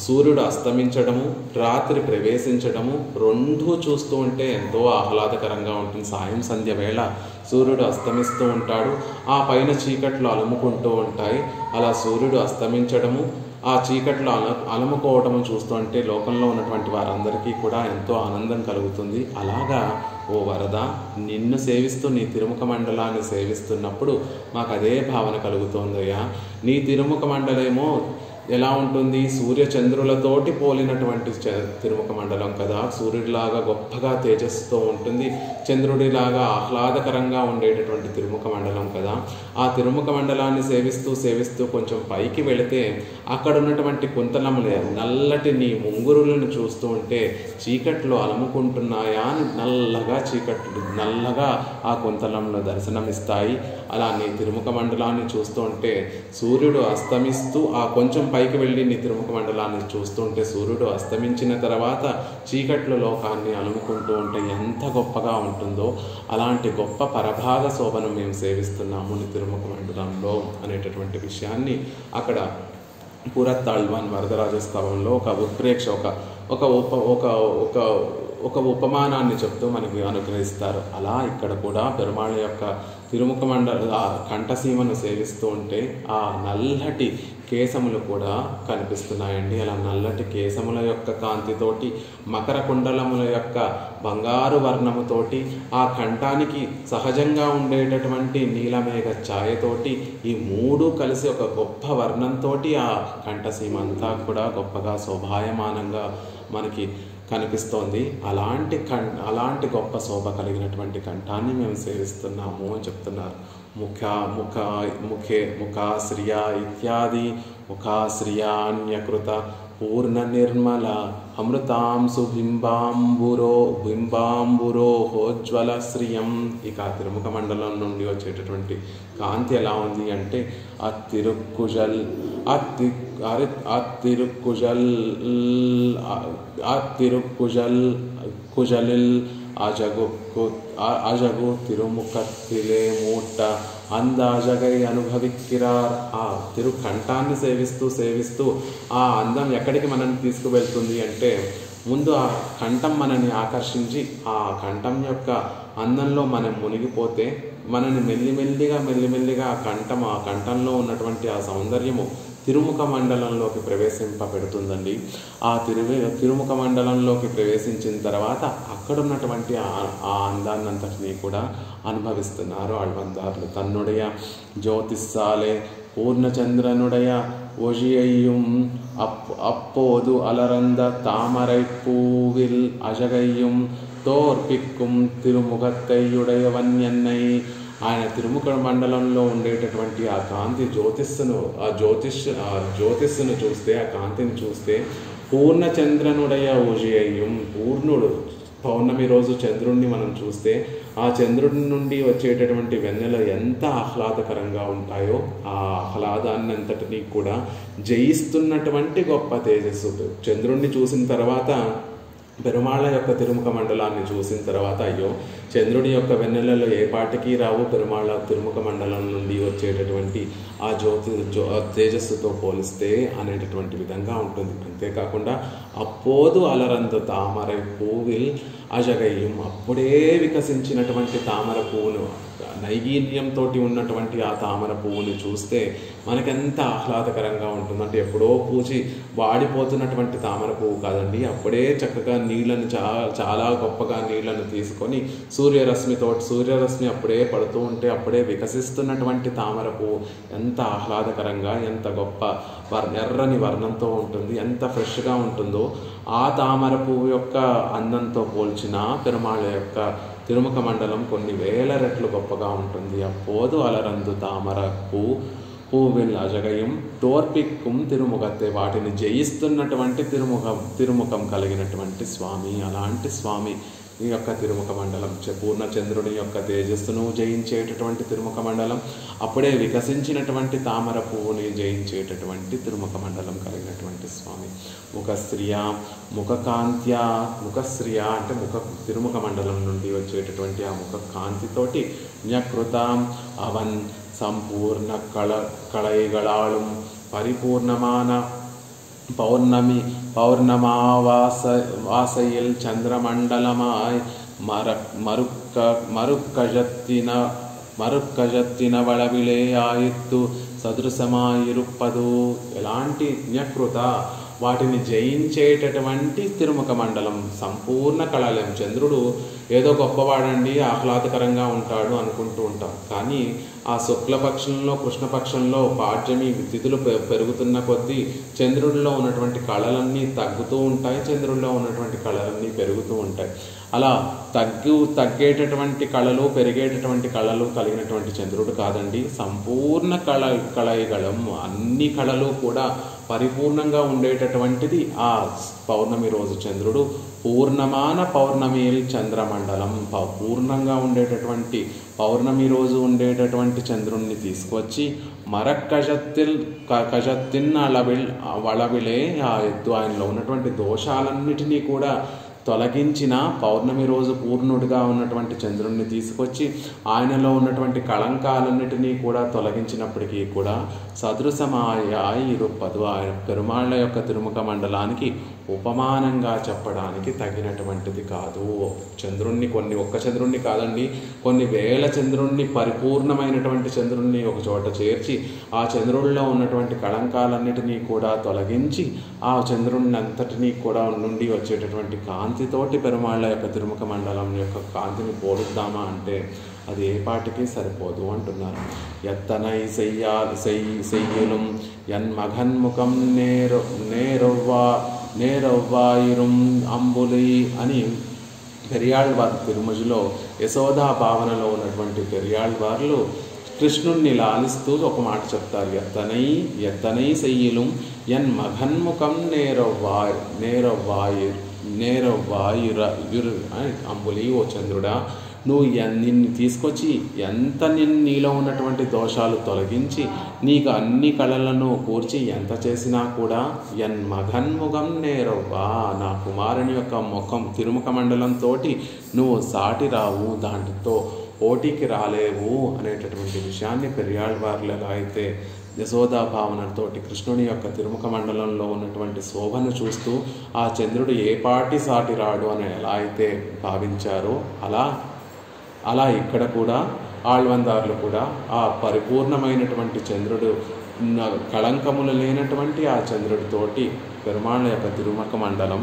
సూర్యుడు అస్తమించడము, రాత్రి ప్రవేశించడము రెండూ చూస్తూ ఉంటే ఎంతో ఆహ్లాదకరంగా ఉంటుంది. సాయం సంధ్య వేళ సూర్యుడు అస్తమిస్తూ ఉంటాడు, ఆ పైన చీకట్లు అలుముకుంటూ ఉంటాయి. అలా సూర్యుడు అస్తమించడము, ఆ చీకట్లో అలుముకోవటము చూస్తూ అంటే లోకంలో ఉన్నటువంటి వారందరికీ కూడా ఎంతో ఆనందం కలుగుతుంది. అలాగా ఓ వరద, నిన్ను సేవిస్తూ నీ తిరుముఖ మండలాన్ని సేవిస్తున్నప్పుడు మాకు అదే భావన కలుగుతోందయ్యా. నీ తిరుముఖ మండలేమో ఎలా ఉంటుంది? సూర్యచంద్రులతోటి పోలినటువంటి తిరుముఖ మండలం కదా. సూర్యుడిలాగా గొప్పగా తేజస్సుతో ఉంటుంది, చంద్రుడిలాగా ఆహ్లాదకరంగా ఉండేటటువంటి తిరుముఖ మండలం కదా. ఆ తిరుముఖ మండలాన్ని సేవిస్తూ కొంచెం పైకి వెళితే అక్కడ ఉన్నటువంటి కుంతలములే నల్లటి నీ ముంగురులను చూస్తూ ఉంటే చీకట్లో అలుముకుంటున్నాయా అని నల్లగా ఆ కుంతలంలో దర్శనమిస్తాయి. అలా నీ తిరుముఖ మండలాన్ని చూస్తూ ఉంటే సూర్యుడు అస్తమిస్తూ ఆ కొంచెం పైకి వెళ్ళి నీ తిరుముఖ మండలాన్ని చూస్తుంటే సూర్యుడు అస్తమించిన తర్వాత చీకట్ల లోకాన్ని అలుముకుంటూ ఉంటే ఎంత గొప్పగా ఉంటుందో అలాంటి గొప్ప పరభాగ శోభను మేము సేవిస్తున్నాము నీ తిరుముఖ మండలంలో అనేటటువంటి విషయాన్ని అక్కడ కూరత్తాళ్వాన్ వరదరాజస్తవంలో ఒక ఉత్ప్రేక్ష ఒక ఉపమానాన్ని చెప్తూ మనకి అనుగ్రహిస్తారు. అలా ఇక్కడ కూడా పెరుమాళ యొక్క తిరుముఖ మండల కంఠసీమను సేవిస్తూ ఉంటే ఆ నల్లటి కేశములు కూడా కనిపిస్తున్నాయండి. అలా నల్లటి కేశముల యొక్క కాంతితోటి, మకర కుండలముల యొక్క బంగారు వర్ణముతోటి, ఆ కంఠానికి సహజంగా ఉండేటటువంటి నీలమేఘ ఛాయతోటి ఈ మూడు కలిసి ఒక గొప్ప వర్ణంతో ఆ కంఠసీమ అంతా కూడా గొప్పగా శోభాయమానంగా మనకి కనిపిస్తోంది. అలాంటి గొప్ప శోభ కలిగినటువంటి కంఠాన్ని మేము సేవిస్తున్నాము అని చెప్తున్నారు. ముఖాశ్రియ ఇత్యాది ముఖాశ్రియాన్యకృత పూర్ణ నిర్మల అమృతాంశు బింబాంబురోహోజ్వల శ్రియం. ఇక తిరుముఖ మండలం నుండి వచ్చేటటువంటి కాంతి ఎలా ఉంది అంటే కుజలిల్ అజగు తిరుముఖత్తిలే మూట అందాజగై అనుభవిక్కిరార్. ఆ కంఠాన్ని సేవిస్తూ ఆ అందం ఎక్కడికి మనల్ని తీసుకువెళ్తుంది అంటే ముందు ఆ కంఠం మనని ఆకర్షించి ఆ కంఠం యొక్క అందంలో మనం మునిగిపోతే మనని మెల్లిమెల్లిగా ఆ కంఠంలో ఉన్నటువంటి ఆ సౌందర్యము తిరుముఖ మండలంలోకి ప్రవేశింపబెడుతుందండి. ఆ తిరుముఖ మండలంలోకి ప్రవేశించిన తర్వాత అక్కడ ఉన్నటువంటి ఆ అందాన్నంతటినీ కూడా అనుభవిస్తున్నారు ఆళ్వందార్లు. తన్నుడయ జ్యోతిస్సాలే పూర్ణచంద్రనుడయ ஒழியையும் அப்போது அலர்ந்த தாமரை பூவில் அழகையும் தோற்பிக்கும் తిరుముఖత్తయ్యుడయవన్ ఎన్నై. ఆయన తిరుముఖ మండలంలో ఉండేటటువంటి ఆ కాంతి జ్యోతిస్సును చూస్తే, ఆ కాంతిని చూస్తే పూర్ణచంద్రనుడయ ఓజియయ్యం, పూర్ణుడు పౌర్ణమి రోజు చంద్రుణ్ణి మనం చూస్తే ఆ చంద్రుడి నుండి వచ్చేటటువంటి వెన్నెల ఎంత ఆహ్లాదకరంగా ఉంటాయో ఆ ఆహ్లాదాన్ని అంతటినీ కూడా జయిస్తున్నటువంటి గొప్ప తేజస్సు. చంద్రుణ్ణి చూసిన తర్వాత పెరుమాళ్ళ యొక్క తిరుముఖ మండలాన్ని చూసిన తర్వాత అయ్యో చంద్రుడి యొక్క వెన్నెలలో ఏ పాటికి రావు పెరుమాళ్ళ తిరుముఖ మండలం నుండి వచ్చేటటువంటి ఆ తేజస్సుతో పోలిస్తే అనేటటువంటి విధంగా ఉంటుంది. అంతేకాకుండా అప్పోదు అలరందు తామర పూవిల్ అజగయ్యం, అప్పుడే వికసించినటువంటి తామర పువ్వును, నైగీన్యంతో ఉన్నటువంటి ఆ తామర పువ్వుని చూస్తే మనకెంత ఆహ్లాదకరంగా ఉంటుంది. అంటే ఎప్పుడో పూచి వాడిపోతున్నటువంటి తామర పువ్వు కాదండి, అప్పుడే చక్కగా నీళ్లను చాలా గొప్పగా నీళ్లను తీసుకొని సూర్యరశ్మి అప్పుడే పడుతూ ఉంటే అప్పుడే వికసిస్తున్నటువంటి తామర పువ్వు ఎంత ఆహ్లాదకరంగా, ఎంత గొప్ప ఎర్రని వర్ణంతో ఉంటుంది, ఎంత ఫ్రెష్గా ఉంటుందో ఆ తామర పువ్వు యొక్క అందంతో పోల్చిన పెరుమాళ్ళ యొక్క తిరుముఖ మండలం కొన్ని వేల రెట్లు గొప్పగా ఉంటుంది. అప్పోదు అలరందు తామర పూవిల్ అజగయం తోర్పిక్కుం తిరుముఖతే, వాటిని జయిస్తున్నటువంటి తిరుముఖం కలిగినటువంటి స్వామి. అలాంటి స్వామి ఈ యొక్క తిరుముఖ మండలం, పూర్ణచంద్రుడి యొక్క తేజస్సును జయించేటటువంటి తిరుముఖ మండలం, అప్పుడే వికసించినటువంటి తామర పువ్వుని జయించేటటువంటి తిరుముఖ మండలం కలిగినటువంటి స్వామి. ముఖశ్రియ అంటే తిరుముఖ మండలం నుండి వచ్చేటటువంటి ఆ ముఖ కాంతితోటి న్యకృతాం అవన్ సంపూర్ణ కళైగళాళుం పరిపూర్ణమాన பௌர்ணமாவாசையில் சந்திரமண்டலமாய் మరుక్కజత్తిన వళవిలే ఆయిత్తు సదృశమాయిరుప్పదు. ఎలాంటి జ్ఞకృత, వాటిని జయించేటటువంటి తిరుముఖ మండలం, సంపూర్ణ కళాలయం. చంద్రుడు ఏదో గొప్పవాడండి, ఆహ్లాదకరంగా ఉంటాడు అనుకుంటూ ఉంటాం, కానీ ఆ శుక్లపక్షంలో కృష్ణపక్షంలో పాడ్యమి తిథులు పెరుగుతున్న కొద్దీ చంద్రుడిలో ఉన్నటువంటి కళలన్నీ తగ్గుతూ ఉంటాయి, చంద్రుడిలో ఉన్నటువంటి కళలన్నీ పెరుగుతూ ఉంటాయి. అలా తగ్గేటటువంటి కళలు పెరిగేటటువంటి కళలు కలిగినటువంటి చంద్రుడు కాదండి, సంపూర్ణ కళైగళం, అన్ని కళలు కూడా పరిపూర్ణంగా ఉండేటటువంటిది ఆ పౌర్ణమి రోజు చంద్రుడు. పూర్ణమాన పౌర్ణమి చంద్రమండలం, పూర్ణంగా ఉండేటటువంటి పౌర్ణమి రోజు ఉండేటటువంటి చంద్రుణ్ణి తీసుకొచ్చి కజత్తిన్ వళవిలే ఆ ఎత్తు, ఆయనలో ఉన్నటువంటి దోషాలన్నిటినీ కూడా తొలగించిన పౌర్ణమి రోజు పూర్ణుడిగా ఉన్నటువంటి చంద్రుణ్ణి తీసుకొచ్చి ఆయనలో ఉన్నటువంటి కళంకాలన్నిటినీ కూడా తొలగించినప్పటికీ కూడా సదృశమాయిరుప్పదు, ఆయన పెరుమాళ్ళ యొక్క తిరుముఖ మండలానికి ఉపమానంగా చెప్పడానికి తగినటువంటిది కాదు. చంద్రుణ్ణి ఒక్క చంద్రుణ్ణి కాదండి, కొన్ని వేల చంద్రుణ్ణి, పరిపూర్ణమైనటువంటి చంద్రుణ్ణి ఒక చోట చేర్చి ఆ చంద్రుడిలో ఉన్నటువంటి కళంకాలన్నిటినీ కూడా తొలగించి ఆ చంద్రుణ్ణి అంతటినీ కూడా నుండి వచ్చేటటువంటి కాంతితోటి పెరుమాళ్ళ యొక్క తిరుముఖ మండలం యొక్క కాంతిని పోలుద్దామా అంటే అది ఏ పాటికి సరిపోదు అంటున్నారు. ఎత్తనై సెయ్యலும் ఎన్ మఘన్ముఖం నేరొవ్వాయిరుం అంబులి అని పెరియాళ్వారు తిరుమజిలో యశోదా భావనలో ఉన్నటువంటి పెరియాళ్వార్లు కృష్ణుణ్ణి లాలిస్తూ ఒక మాట చెప్తారు. ఎత్తనై సెయ్యலும் ఎన్ మఘన్ముఖం నేరొవ్వాయిరు అంబులి, ఓ చంద్రుడా, నువ్వు నిన్ను తీసుకొచ్చి ఎంత నీలో ఉన్నటువంటి దోషాలు తొలగించి నీకు అన్ని కళలను కూర్చి ఎంత చేసినా కూడా ఎన్ మఘన్ముఖం నేరవ్వా, నా కుమారుని యొక్క ముఖం తిరుముఖ మండలంతో నువ్వు సాటి రావు, దాంట్లో పోటీకి రాలేవు అనేటటువంటి విషయాన్ని పెరియాళ్వార్లు ఎలా అయితే యశోదా భావనతోటి కృష్ణుని యొక్క తిరుముఖ మండలంలో ఉన్నటువంటి శోభను చూస్తూ ఆ చంద్రుడు ఏ పాటి సాటి రాడు అని ఎలా అయితే భావించారో అలా ఇక్కడ కూడా ఆళ్వందార్లు కూడా ఆ పరిపూర్ణమైనటువంటి చంద్రుడు, కళంకములు లేనటువంటి ఆ చంద్రుడితోటి పెరుమాళ్ళ యొక్క తిరుముఖ మండలం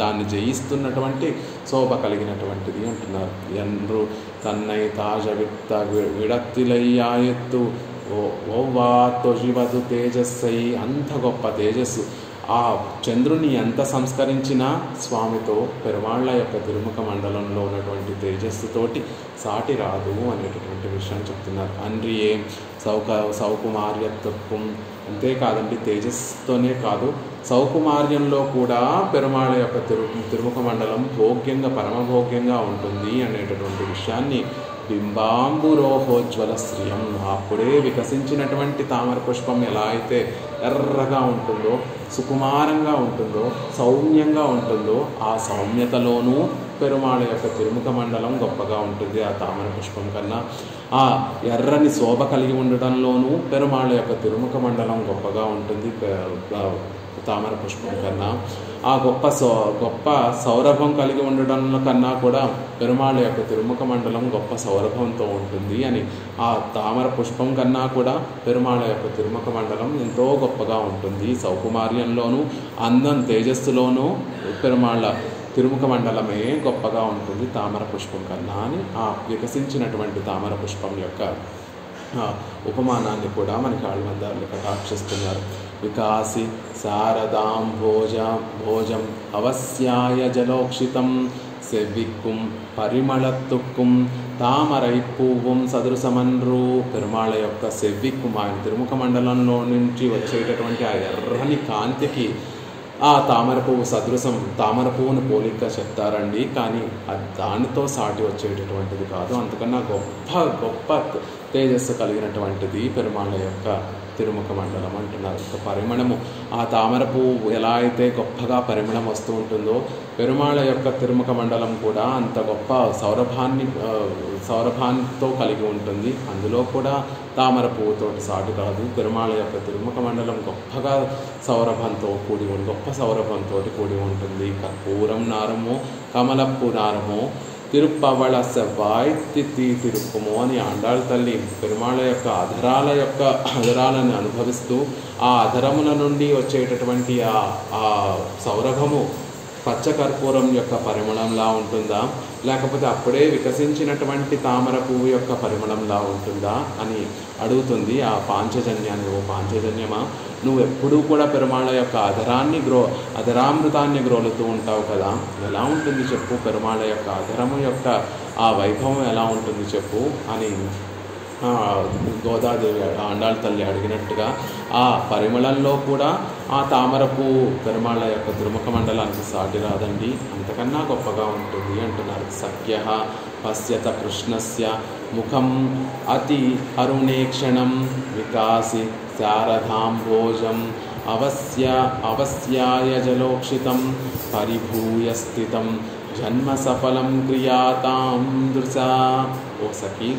దాన్ని జయిస్తున్నటువంటి శోభ కలిగినటువంటిది అంటున్నారు. ఎండ్రు తన్నై తాజ విడత్తిలయ్యాయెత్తు ఓవా తొజివదు తేజస్సై, అంత గొప్ప తేజస్సు ఆ చంద్రుని ఎంత సంస్కరించినా స్వామితో పెరుమాళ్ళ యొక్క తిరుముఖ మండలంలో ఉన్నటువంటి తేజస్సుతోటి సాటి రాదు అనేటటువంటి విషయం చెప్తున్నారు. అన్రియే సౌకుమార్యత్వం, అంతేకాదండి తేజస్సుతోనే కాదు సౌకుమార్యంలో కూడా పెరుమాళ్ళ యొక్క తిరుముఖ మండలం భోగ్యంగా పరమభోగ్యంగా ఉంటుంది అనేటటువంటి విషయాన్ని బింబాంబురోహోజ్వల శ్రియం, అప్పుడే వికసించినటువంటి తామర పుష్పం ఎలా అయితే ఎర్రగా ఉంటుందో సుకుమారంగా ఉంటుందో, సౌమ్యంగా ఉంటుందో, ఆ సౌమ్యతలోనూ పెరుమాళ యొక్క తిరుముఖ మండలం గొప్పగా ఉంటుంది ఆ తామర పుష్పం కన్నా. ఆ ఎర్రని శోభ కలిగి ఉండడంలోనూ పెరుమాళ యొక్క తిరుముఖ మండలం గొప్పగా ఉంటుంది తామర పుష్పం కన్నా. ఆ గొప్ప సౌరభం కలిగి ఉండడం కన్నా కూడా పెరుమాళ యొక్క తిరుముఖ మండలం గొప్ప సౌరభంతో ఉంటుంది అని, ఆ తామర పుష్పం కన్నా కూడా పెరుమాళ యొక్క తిరుముఖ మండలం ఎంతో గొప్పగా ఉంటుంది. సౌకుమార్యంలోనూ అందం తేజస్సులోనూ పెరుమాళ తిరుముఖ మండలమే గొప్పగా ఉంటుంది తామర పుష్పం కన్నా అని ఆ వికసించినటువంటి తామర పుష్పం యొక్క ఉపమానాన్ని కూడా మనకి ఆళ్వార్లు కటాక్షిస్తున్నారు. వికాసి శారదాం భోజం అవస్యాయ జలోక్షితం సెవ్విక్కుం పరిమళత్తుక్కుం తామరై పువ్వం సదృశమన్రు. పెరుమాళ యొక్క సెవ్విక్కుం, ఆయన తిరుముఖ మండలంలో నుంచి వచ్చేటటువంటి ఆ ఎర్రని కాంతికి ఆ తామర పువ్వు సదృశం, తామర పువ్వును పోలికగా చెప్తారండి. కానీ అది దానితో సాటి వచ్చేటటువంటిది కాదు, అంతకన్నా గొప్ప తేజస్సు కలిగినటువంటిది పెరుమాళ యొక్క తిరుముఖ మండలం అంటున్నారు. ఒక పరిమళము, ఆ తామర పువ్వు ఎలా అయితే గొప్పగా పరిమళం వస్తూ ఉంటుందో పెరుమాళ యొక్క తిరుముఖ మండలం కూడా అంత గొప్ప సౌరభాంతో కలిగి ఉంటుంది. అందులో కూడా తామర పువ్వుతోటి సాటి కాదు. పెరుమాళ యొక్క తిరుముఖ మండలం గొప్పగా గొప్ప సౌరభంతో కూడి ఉంటుంది. కర్పూరం నారమో కమలప్పు నారమో తిరుప్పవళ సెవ్వాయ్ తిరుక్కుమో అని ఆండాళ్ తల్లి పెరుమాళ యొక్క అధరాలను అనుభవిస్తూ ఆ అధరముల నుండి వచ్చేటటువంటి ఆ సౌరభము పచ్చకర్పూరం యొక్క పరిమళంలా ఉంటుందా, లేకపోతే అప్పుడే వికసించినటువంటి తామర పువ్వు యొక్క పరిమళంలా ఉంటుందా అని అడుగుతుంది ఆ పాంచజన్యాన్ని. ఓ పాంచజన్యమా, నువ్వు ఎప్పుడూ కూడా పెరుమాళ యొక్క అధరామృతాన్ని గ్రోలుతూ ఉంటావు కదా, ఎలా ఉంటుంది చెప్పు, పెరుమాళ యొక్క అధరము యొక్క ఆ వైభవం ఎలా ఉంటుంది చెప్పు అని గోదాదేవి ఆండాళ్ తల్లి అడిగినట్టుగా ఆ పరిమళంలో కూడా ఆ తామరపు పెరుమాళ యొక్క తిరుముఖ మండలానికి సాటి రాదండి, అంతకన్నా గొప్పగా ఉంటుంది అంటున్నారు. సఖ్య పశ్యత కృష్ణస్య ముఖం అతి అరుణేక్షణం వికాసి శారదాంభోజం అవస్యాయ జలోక్షితం పరిభూయ స్థితం జన్మ సఫలం క్రియాతాం దృశా. ఓ సఖి,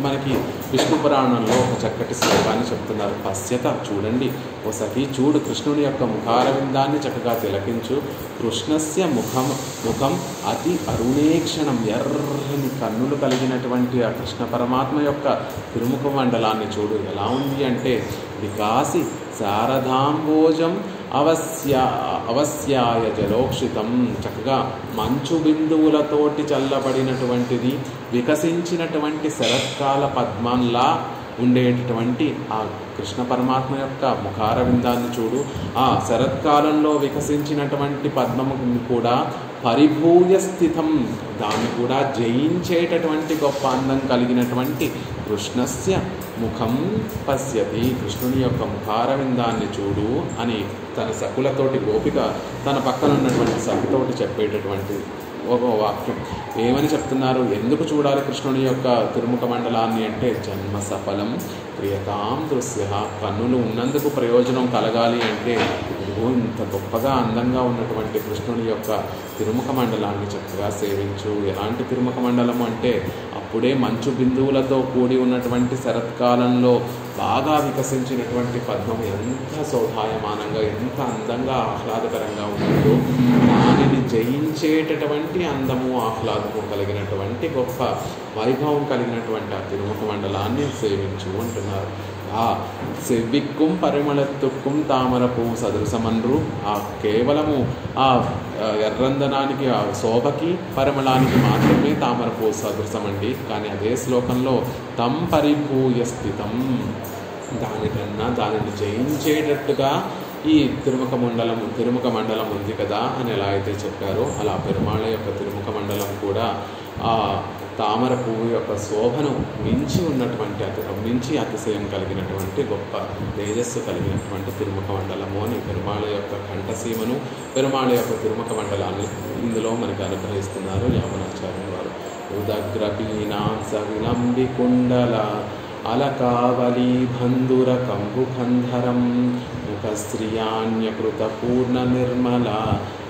మనకి విష్ణు పురాణంలో ఒక చక్కటి శ్లోకాన్ని చెప్తున్నారు. పశ్యత, చూడండి, ఓ సఖి చూడు, కృష్ణుని యొక్క ముఖారవిందాన్ని చక్కగా తిలకించు. కృష్ణస్య ముఖం అతి అరుణేక్షణం, ఎర్రని కన్నులు కలిగినటువంటి ఆ కృష్ణ పరమాత్మ యొక్క తిరుముఖ మండలాన్ని చూడు. ఎలా ఉంది అంటే వికాసి శారదాంబోజం అవస్యాయ జలోక్షితం, చక్కగా మంచు బిందువులతోటి చల్లబడినటువంటిది, వికసించినటువంటి శరత్కాల పద్మంలా ఉండేటటువంటి ఆ కృష్ణ పరమాత్మ యొక్క ముఖారవిందాన్ని చూడు. ఆ శరత్కాలంలో వికసించినటువంటి పద్మము కూడా పరిభూయ స్థితం, దాన్ని కూడా జయించేటటువంటి గొప్ప అందం కలిగినటువంటి కృష్ణస్య ముఖం పశ్యతి, కృష్ణుని యొక్క ముఖారవిందాన్ని చూడు అని తన సకులతోటి, గోపిక తన పక్కన ఉన్నటువంటి సఖితోటి చెప్పేటటువంటి ఒక వాక్యం. ఏమని చెప్తున్నారు, ఎందుకు చూడాలి కృష్ణుని యొక్క తిరుముఖ మండలాన్ని అంటే జన్మ సఫలం క్రియతాం దృశ్య, కన్నులు ఉన్నందుకు ప్రయోజనం కలగాలి అంటే ఇంత గొప్పగా అందంగా ఉన్నటువంటి కృష్ణుని యొక్క తిరుముఖ మండలాన్ని చక్కగా సేవించు. ఎలాంటి తిరుముఖ మండలం అంటే అప్పుడే మంచు బిందువులతో కూడి ఉన్నటువంటి శరత్కాలంలో బాగా వికసించినటువంటి పద్మం ఎంత శోభాయమానంగా, ఎంత అందంగా ఆహ్లాదకరంగా ఉంటుందో దానిని జయించేటటువంటి అందము ఆహ్లాదము కలిగినటువంటి గొప్ప వైభవం కలిగినటువంటి ఆ తిరుముఖ మండలాన్ని సేవించు అంటున్నారు. ఆ సెవ్విక్కుం పరిమళత్తుక్కుం తామర పువ్వు సదృశమన్రు, ఆ కేవలము ఆ ఎర్రందనానికి, ఆ శోభకి పరిమళానికి మాత్రమే తామర పువ్వు సదృశమండి. కానీ అదే శ్లోకంలో తం పరిభూయ స్థితం, దానికన్నా దానిని జయించేటట్టుగా ఈ తిరుముఖ మండలం ఉంది కదా అని ఎలా అయితే చెప్పారో అలా పెరుమాళ యొక్క తిరుముఖ మండలం కూడా ఆ తామర పువ్వు యొక్క శోభను మించి అతిశయం కలిగినటువంటి గొప్ప తేజస్సు కలిగినటువంటి తిరుముఖ మండలము అని పెరుమాళ యొక్క కంఠసీమను, పెరుమాళ యొక్క తిరుముఖ మండలాన్ని ఇందులో మనకు అనుగ్రహిస్తున్నారు యామునాచార్యుల వారు. ఉదగ్రపీనాం సవిలంబి కుండల అలకావలి బంధుర కంబుకంధరం ముఖశ్రియాన్యకృత పూర్ణ నిర్మల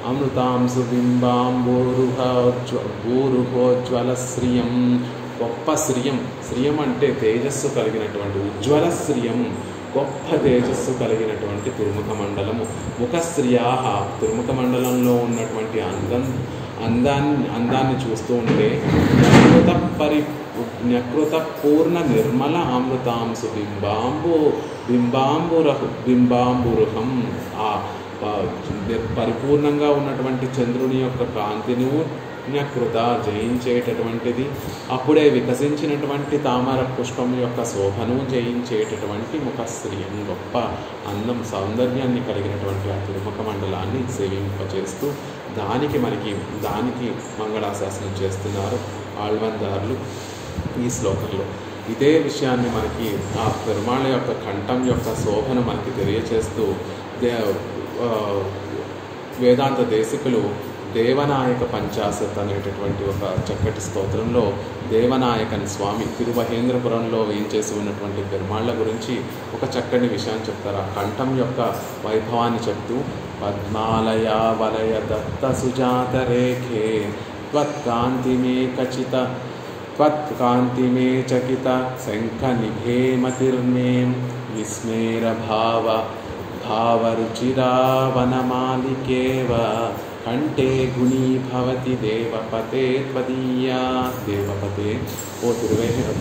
అమృతాంశు బింబాంబూరుహోజ్వల శ్రియం. గొప్ప శ్రియం. శ్రియం అంటే తేజస్సు కలిగినటువంటి, ఉజ్వల శ్రియం, గొప్ప తేజస్సు కలిగినటువంటి తిరుముఖ మండలము. ముఖశ్రియాహ, తిరుముఖ మండలంలో ఉన్నటువంటి అందాన్ని చూస్తూ ఉంటే న్యకృత పూర్ణ నిర్మల అమృతాంశు బింబాంబురుహం. ఆ పరిపూర్ణంగా ఉన్నటువంటి చంద్రుని యొక్క కాంతిని న్యకృత జయించేటటువంటిది, అప్పుడే వికసించినటువంటి తామర పుష్పం యొక్క శోభను జయించేటటువంటి ముఖశ్రియం, గొప్ప అందం సౌందర్యాన్ని కలిగినటువంటి ఆ తిరుముఖ మండలాన్ని సేవింపచేస్తూ దానికి మంగళాశాసనం చేస్తున్నారు ఆళ్వార్దారులు ఈ శ్లోకంలో. ఇదే విషయాన్ని మనకి ఆ పెరుమాళ యొక్క కంఠం యొక్క శోభను మనకి తెలియచేస్తూ వేదాంత దేశికులు దేవనాయక పంచాశత్ అనేటటువంటి ఒక చక్కటి స్తోత్రంలో దేవనాయకని స్వామి తిరుమహేంద్రపురంలో వేయించేసి ఉన్నటువంటి పెరుమాళ్ళ గురించి ఒక చక్కని విషయాన్ని చెప్తారు. ఆ కంఠం యొక్క వైభవాన్ని చెప్తూ పద్మాలయ వలయ దత్త సుజాత రేఖే త్వత్కాంతిమే చకిత శంఖ నిభేమతిర్మే విస్మేర భావరుచిరావనమాలికేవ కంఠే గుణీ భవతి దేవపతే త్వదీయా. దేవపతే, ఓ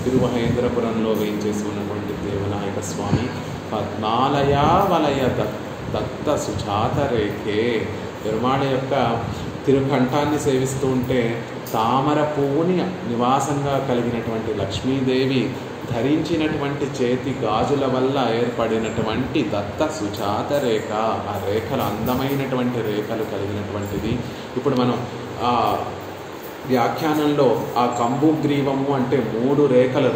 తిరుమహేంద్రపురంలో వేయించేసి ఉన్నటువంటి దేవనాయక స్వామి పద్మాలయా వలయ దత్త సుజాత రేఖే. పెరుమాళ యొక్క తిరుకంఠాన్ని సేవిస్తూ ఉంటే తామర పువ్వుని నివాసంగా కలిగినటువంటి లక్ష్మీదేవి ధరించినటువంటి చేతి గాజుల వల్ల ఏర్పడినటువంటి దత్త సుజాత రేఖ, ఆ రేఖలు అందమైనటువంటి రేఖలు కలిగినటువంటిది. ఇప్పుడు మనం ఆ వ్యాఖ్యానంలో ఆ కంబుగ్రీవము అంటే 3 రేఖలు,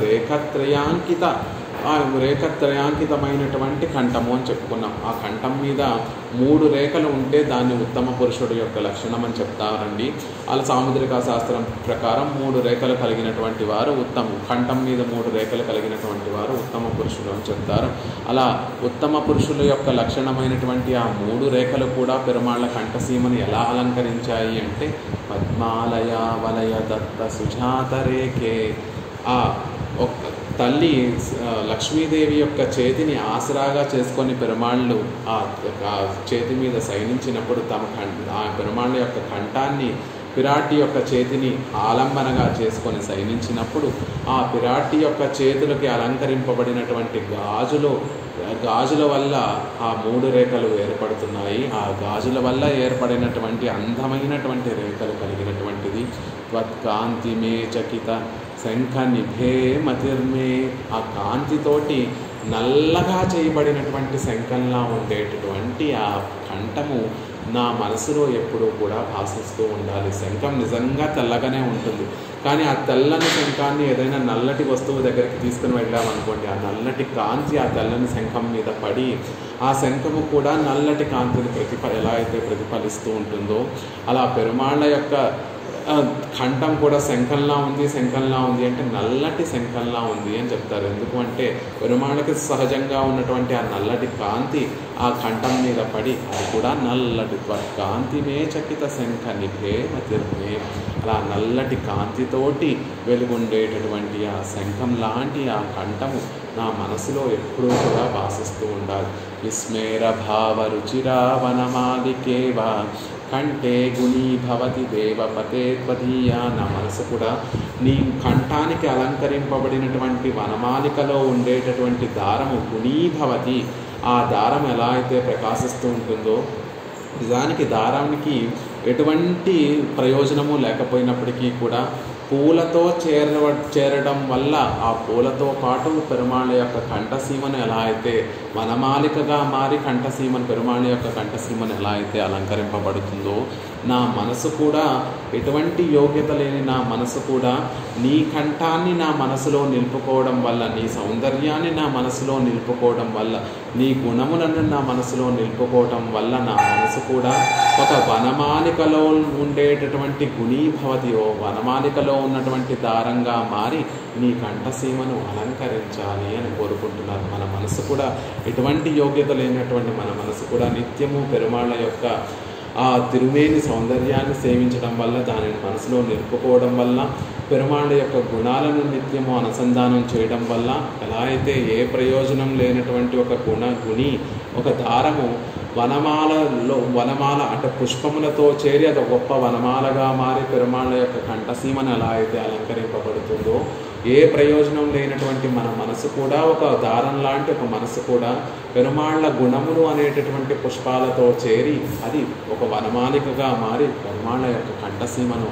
రేఖత్రయాంకితమైనటువంటి కంఠము అని చెప్పుకున్నాం. ఆ కంఠం మీద 3 రేఖలు ఉంటే దాన్ని ఉత్తమ పురుషుడు యొక్క లక్షణం అని చెప్తారండి. అలా సాముద్రిక శాస్త్రం ప్రకారం 3 రేఖలు కలిగినటువంటి వారు కంఠం మీద 3 రేఖలు కలిగినటువంటి వారు ఉత్తమ పురుషుడు అని చెప్తారు. అలా ఉత్తమ పురుషుల యొక్క లక్షణమైనటువంటి ఆ 3 రేఖలు కూడా పెరుమాళ్ళ కంఠసీమను ఎలా అలంకరించాయి అంటే పద్మాలయ వలయ దత్త సుజాత రేఖే. ఆ తల్లి లక్ష్మీదేవి యొక్క చేతిని ఆసరాగా చేసుకొని పెరుమాళ్ళు ఆ చేతి మీద శయనించినప్పుడు ఆ పెరుమాళ్ళ యొక్క కంఠాన్ని పిరాటి యొక్క చేతిని ఆలంబనగా చేసుకొని శయనించినప్పుడు ఆ పిరాటి యొక్క చేతులకి అలంకరింపబడినటువంటి గాజుల వల్ల ఆ 3 రేఖలు ఏర్పడుతున్నాయి. ఆ గాజుల వల్ల ఏర్పడినటువంటి అందమైనటువంటి రేఖలు కలిగినటువంటిది. త్వత్కాంతిమే చకిత శంఖ నిభే మతిర్మే. ఆ కాంతితోటి నల్లగా చేయబడినటువంటి శంఖంలా ఉండేటటువంటి ఆ కంఠము నా మనసులో ఎప్పుడూ కూడా భాసిస్తూ ఉండాలి. శంఖం నిజంగా తెల్లగానే ఉంటుంది, కానీ ఆ తెల్లని శంఖాన్ని ఏదైనా నల్లటి వస్తువు దగ్గరికి తీసుకుని వెళ్ళామనుకోండి, ఆ నల్లటి కాంతి ఆ తెల్లని శంఖం మీద పడి ఆ శంఖము కూడా నల్లటి కాంతిని ఎలా అయితే ప్రతిఫలిస్తూ ఉంటుందో అలా పెరుమాళ్ళ యొక్క కంఠం కూడా శంఖంలా ఉంది అంటే నల్లటి శంఖంలా ఉంది అని చెప్తారు. ఎందుకు అంటే పెరుమాళ్ళకి సహజంగా ఉన్నటువంటి ఆ నల్లటి కాంతి ఆ కంఠం మీద పడి అది కూడా నల్లటి కాంతిమే చకిత శంఖ నిభే మతిర్మే. అలా నల్లటి కాంతితోటి వెలుగుండేటటువంటి ఆ శంఖం లాంటి ఆ కంఠము నా మనసులో ఎప్పుడూ కూడా భాసిస్తూ ఉండాలి. విస్మేర భావ రుచిరావనమాలికేవా కంఠే గుణీ భవతి దేవపతే త్వదీయా. నా మనసు కూడా నీ కంఠానికి అలంకరింపబడినటువంటి వనమాలికలో ఉండేటటువంటి దారము గుణీభవతి. ఆ దారం ఎలా అయితే ప్రకాశిస్తూ ఉంటుందో, నిజానికి దారానికి ఎటువంటి ప్రయోజనము లేకపోయినప్పటికీ కూడా పూలతో చేరడం వల్ల ఆ పూలతో పాటు పెరుమాళ్ళ యొక్క కంఠసీమను ఎలా అయితే వనమాలికగా మారి పెరుమాళ్ళ యొక్క కంఠసీమను ఎలా అయితే అలంకరింపబడుతుందో, నా మనసు కూడా ఎటువంటి యోగ్యత లేని నా మనసు కూడా నీ కంఠాన్ని నా మనసులో నిలుపుకోవడం వల్ల, నీ సౌందర్యాన్ని నా మనసులో నిలుపుకోవడం వల్ల, నీ గుణములను నా మనసులో నిలుపుకోవడం వల్ల నా మనసు కూడా ఒక వనమాలికలో ఉండేటటువంటి గుణీభవతి, ఓ వనమాలికలో ఉన్నటువంటి దారంగా మారి నీ కంఠసీమను అలంకరించాలి అని కోరుకుంటున్నారు. మన మనసు కూడా ఎటువంటి యోగ్యత లేనటువంటి మన మనసు కూడా నిత్యము పెరుమాళ్ళ యొక్క ఆ తిరుమేని సౌందర్యాన్ని సేవించడం వల్ల, దానిని మనసులో నిలుపుకోవడం వల్ల, పెరుమాళ్ళ యొక్క గుణాలను నిత్యము అనుసంధానం చేయడం వల్ల, ఎలా అయితే ఏ ప్రయోజనం లేనటువంటి ఒక గుణి ఒక దారము వనమాల అంటే పుష్పములతో చేరి అది గొప్ప వనమాలగా మారి పెరుమాళ్ళ యొక్క కంఠసీమను ఎలా అయితే అలంకరింపబడుతుందో, ఏ ప్రయోజనం లేనటువంటి మన మనసు కూడా ఒక దారం లాంటి ఒక మనసు కూడా పెరుమాళ్ళ గుణములు అనేటటువంటి పుష్పాలతో చేరి అది ఒక వనమాలికగా మారి పెరుమాళ్ళ యొక్క కంఠసీమను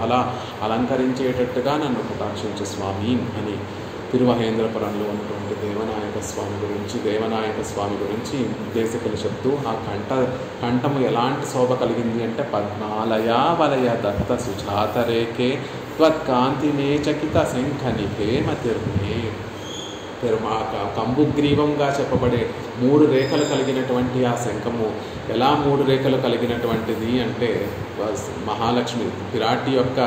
అలా అలంకరించేటట్టుగా నన్ను కటాక్షించు స్వామి అని తిరుమహేంద్రపురంలో ఉన్నటువంటి దేవనాయక స్వామి గురించి దేశికులు చెప్తూ, ఆ కంఠము ఎలాంటి శోభ కలిగింది అంటే, పద్మాలయా వలయ దత్త సుజాతరేకే త్వత్కాంతినే చకిత శంఖని హేమతిర్మే. కంబుగ్రీవంగా చెప్పబడే 3 రేఖలు కలిగినటువంటి ఆ శంఖము ఎలా 3 రేఖలు కలిగినటువంటిది అంటే, మహాలక్ష్మి పిరాటి యొక్క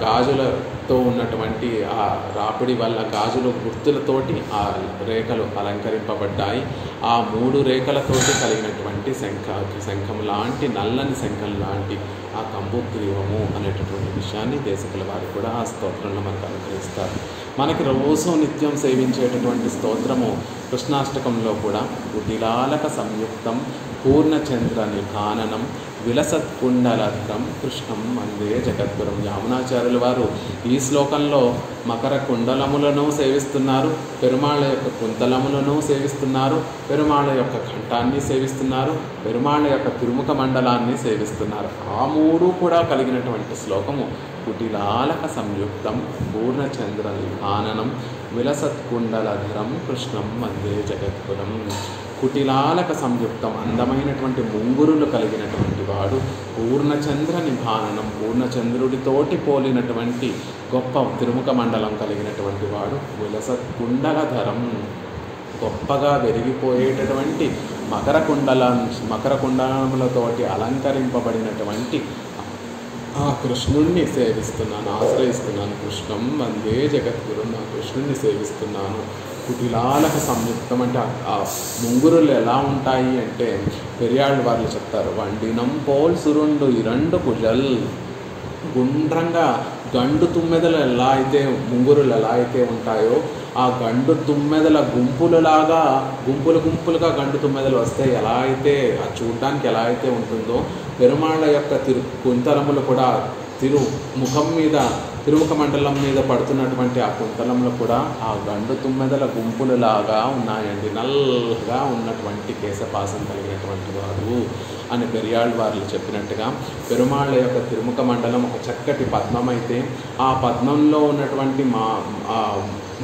గాజులతో ఉన్నటువంటి ఆ రాపిడి వల్ల గాజుల గుర్తులతోటి ఆ రేఖలు అలంకరింపబడ్డాయి. ఆ 3 రేఖలతోటి కలిగినటువంటి శంఖం లాంటి నల్లని శంఖం లాంటి ఆ కంబుగ్రీవము అనేటటువంటి విషయాన్ని దేశకుల వారు కూడా ఆ స్తోత్రంలో మనకు అనుగ్రహిస్తారు. మనకి రోజు నిత్యం సేవించేటటువంటి స్తోత్రము కృష్ణాష్టకంలో కూడా కుటిలాలక సంయుక్తం పూర్ణచంద్ర నిఘాననం విలసత్కుండలధరం కృష్ణం వందే జగద్గురం. యామునాచార్యుల వారు ఈ శ్లోకంలో మకర కుండలములను సేవిస్తున్నారు, పెరుమాళ్ళ యొక్క కుంతలములను సేవిస్తున్నారు, పెరుమాళ్ళ యొక్క కంఠాన్ని సేవిస్తున్నారు, పెరుమాళ్ళ యొక్క తిరుముఖ మండలాన్ని సేవిస్తున్నారు. ఆ 3 కూడా కలిగినటువంటి శ్లోకము కుటిలాలక సంయుక్తం పూర్ణచంద్ర నిఘాననం విలసత్కుండలధరం కృష్ణం వందే జగద్గురం. కుటిలాలక సంయుక్తం అందమైనటువంటి ముంగురులు కలిగినటువంటి వాడు, పూర్ణచంద్ర నిభాననం పూర్ణచంద్రుడితోటి పోలినటువంటి గొప్ప తిరుముఖ మండలం కలిగినటువంటి వాడు, విలసత్కుండలధరం గొప్పగా వెలిగిపోయేటటువంటి మకర కుండలములతోటి అలంకరింపబడినటువంటి ఆ కృష్ణుణ్ణి ఆశ్రయిస్తున్నాను. కృష్ణం వందే జగద్గురం, ఆ కృష్ణుణ్ణి సేవిస్తున్నాను. కుటిలాలక సంయుక్తం అంటే ఆ ముంగురులు ఎలా ఉంటాయి అంటే, పెరియాళ్ళు వాళ్ళు చెప్తారు, వండినం పోల్ సురుండు 2 కుజల్. గుండ్రంగా గండు తుమ్మెదలు ఎలా అయితే ముంగురులు ఎలా అయితే ఉంటాయో, ఆ గండు తుమ్మెదల గుంపులుగా గండు తుమ్మెదలు వస్తే ఎలా అయితే ఆ చూడ్డానికి ఎలా అయితే ఉంటుందో, పెరుమాళ్ళ యొక్క కుంతలములు కూడా తిరుముఖ మండలం మీద పడుతున్నటువంటి ఆ కుంతలంలో కూడా ఆ గండు తుమ్మెదల గుంపులులాగా ఉన్నాయండి. నల్లగా ఉన్నటువంటి కేశపాసం కలిగినటువంటి వాడు అని పెరియాళ్ళు వారు చెప్పినట్టుగా, పెరుమాళ్ళ యొక్క తిరుముఖ మండలం ఒక చక్కటి పద్మం అయితే, ఆ పద్మంలో ఉన్నటువంటి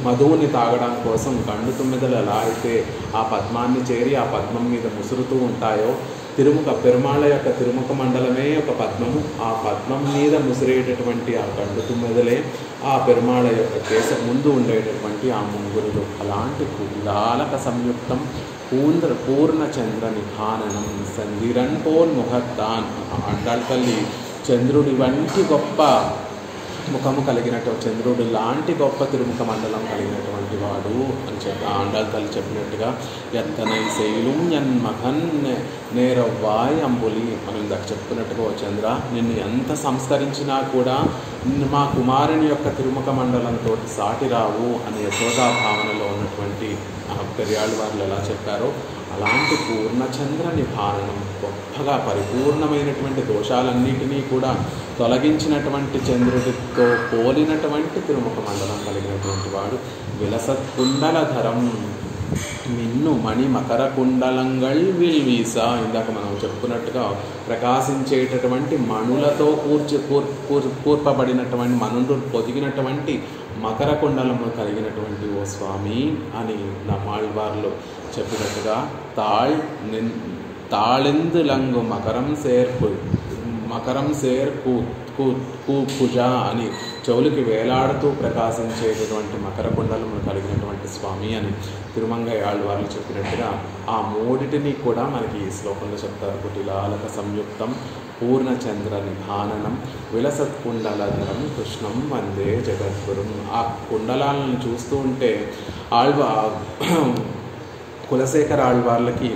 మధువుని తాగడం కోసం గండు తుమ్మెదలు ఎలా అయితే ఆ పద్మాన్ని చేరి ఆ పద్మం మీద ముసురుతూ ఉంటాయో, పెరుమాళ్ళ యొక్క తిరుముఖ మండలమే ఒక పద్మము. ఆ పద్మం మీద ముసిరేటటువంటి ఆ గండు తుమ్మెదలే ఆ పెరుమాళ్ళ యొక్క కేశం ముందు ఉండేటటువంటి ఆ ముంగురులు. అలాంటి కులాలక సంయుక్తం పూర్ణచంద్ర నిఘాననం సంధిరన్ పోల్ ముఖత్తాన్. ఆండాళ్ తల్లి చంద్రుడి వంటి గొప్ప ముఖము కలిగినటువంటి, చంద్రుడు లాంటి గొప్ప తిరుముఖ మండలం కలిగినటువంటి వాడు అని ఆండాళ్ తల్లి చెప్పినట్టుగా, ఎంతనై శైలం ఎన్ మగన్ నేరవ్వాయ్ అంబులి. మనం ఇందాక చెప్పుకున్నట్టుగా, ఓ చంద్ర, నిన్ను ఎంత సంస్కరించినా కూడా మా కుమారుని యొక్క తిరుముఖ మండలంతో సాటి రావు అనే యశోదా భావనలో ఉన్నటువంటి పెరియాళ్ళు వారు ఎలా చెప్పారో, అలాంటి పూర్ణచంద్ర నిభారణం గొప్పగా పరిపూర్ణమైనటువంటి దోషాలన్నిటినీ కూడా తొలగించినటువంటి చంద్రుడితో పోలినటువంటి తిరుముఖ మండలం కలిగినటువంటి వాడు. విలసత్కుండలధరం మిన్ను మణి మకర కుండలంగళ్ విల్వీసా. ఇందాక మనం చెప్పుకున్నట్టుగా ప్రకాశించేటటువంటి మణులతో కూర్పబడినటువంటి మనులు పొదిగినటువంటి మకర కుండలము కలిగినటువంటి ఓ స్వామి అని నమ్మాళ్వార్లు చెప్పినట్టుగా, తాళెందు లంగు మకరం సేర్ పూజ అని చెవులకి వేలాడుతూ ప్రకాశించేటటువంటి మకర కుండలములు కలిగినటువంటి స్వామి అని తిరుమంగై ఆళ్వార్లు చెప్పినట్టుగా ఆ మూడిటిని కూడా మనకి ఈ శ్లోకంలో చెప్తారు. కుటిలాలక సంయుక్తం పూర్ణచంద్ర నిధాననం విలసత్కుండలధరం కృష్ణం వందే జగద్గురుం. ఆ కుండలాలను చూస్తూ ఉంటే కులశేఖర ఆళ్వార్లకి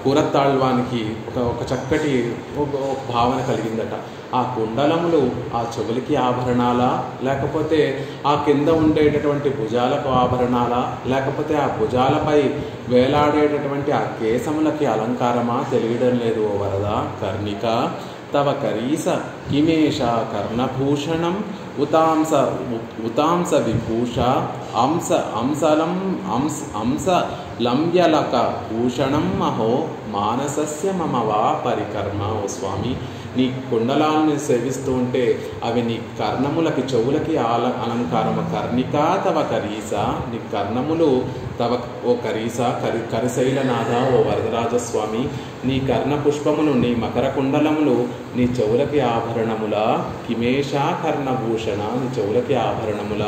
కూరత్తాళ్వానికి ఒక చక్కటి భావన కలిగిందట. ఆ కుండలములు ఆ చెవులకి ఆభరణాలా, లేకపోతే ఆ కింద ఉండేటటువంటి భుజాలకు ఆభరణాలా, లేకపోతే ఆ భుజాలపై వేలాడేటటువంటి ఆ కేశములకి అలంకారమా తెలియడం లేదు. ఓ వరద కర్ణిక తవ కరీస కిమేష కర్ణభూషణం ఉతాంస విభూష అంశ లంబ్యలక భూషణం అహో మానసస్య మమ వా పరికర్మ. ఓ స్వామి, నీ కుండలాలను సేవిస్తూ ఉంటే అవి నీ కర్ణములకి చెవులకి అలంకారము. కర్ణిక తవ కరీస, నీ కర్ణములు తవ ఓ కరీస కరిశైలనాథ ఓ వరదరాజస్వామి, నీ కర్ణ పుష్పములు నీ మకర కుండలములు నీ చెవులకి ఆభరణముల. కిమేష కర్ణభూషణ, నీ చెవులకి ఆభరణముల.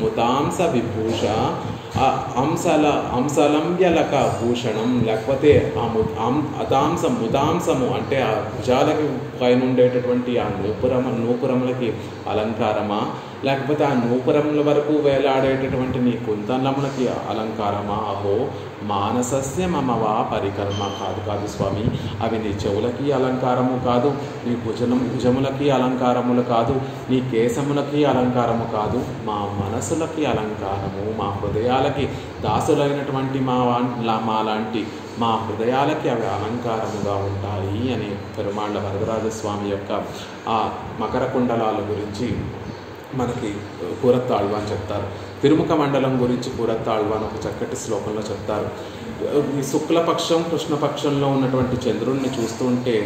ముతాంస విభూష అంశలంబ్యలక భూషణం, లేకపోతే ముతాంసము అంటే ఆ భుజాలకి పైన ఉండేటటువంటి ఆ నూపురములకి అలంకారమా, లేకపోతే ఆ నూపురముల వరకు వేలాడేటటువంటి నీ కుంతలములకి అలంకారమా. అహో మానసస్య మమ వా పరికర్మ. కాదు స్వామి, అవి నీ చెవులకి అలంకారము కాదు, నీ భుజములకి అలంకారములు కాదు, నీ కేశములకి అలంకారము కాదు, మా మనసులకి అలంకారము, మా హృదయాలకి దాసులైనటువంటి మాలాంటి మా హృదయాలకి అవి అలంకారముగా ఉంటాయి అని పెరుమాళ్ళ వరదరాజస్వామి యొక్క ఆ మకర కుండలాల గురించి మనకి కూరత్తాళ్వాన్ చెప్తారు. తిరుముఖ మండలం గురించి కూరత్తాళ్వాన్ ఒక చక్కటి శ్లోకంలో చెప్తారు. ఈ శుక్లపక్షం కృష్ణపక్షంలో ఉన్నటువంటి చంద్రుడిని చూస్తూ ఉంటే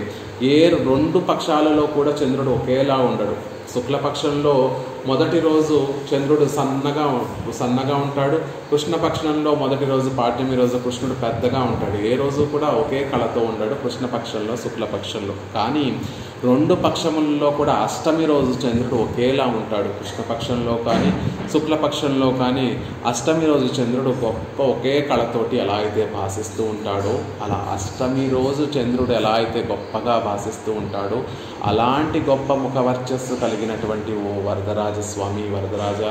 ఏ రెండు పక్షాలలో కూడా చంద్రుడు ఒకేలా ఉండడు. శుక్లపక్షంలో మొదటి రోజు చంద్రుడు సన్నగా ఉంటాడు. కృష్ణపక్షంలో మొదటి రోజు పాడ్యమి రోజు కృష్ణుడు పెద్దగా ఉంటాడు. ఏ రోజు కూడా ఒకే కళతో ఉండడు కృష్ణపక్షంలో శుక్లపక్షంలో. కానీ రెండు పక్షములలో కూడా అష్టమి రోజు చంద్రుడు ఒకేలా ఉంటాడు. కృష్ణపక్షంలో కానీ శుక్లపక్షంలో కానీ అష్టమి రోజు చంద్రుడు ఒకే కళతోటి ఎలా అయితే భాసిస్తూ ఉంటాడో, అలా అష్టమి రోజు చంద్రుడు ఎలా అయితే గొప్పగా భాసిస్తూ ఉంటాడో అలాంటి గొప్ప ముఖ వర్చస్సు కలిగినటువంటి ఓ వరదరాజస్వామి వరదరాజ,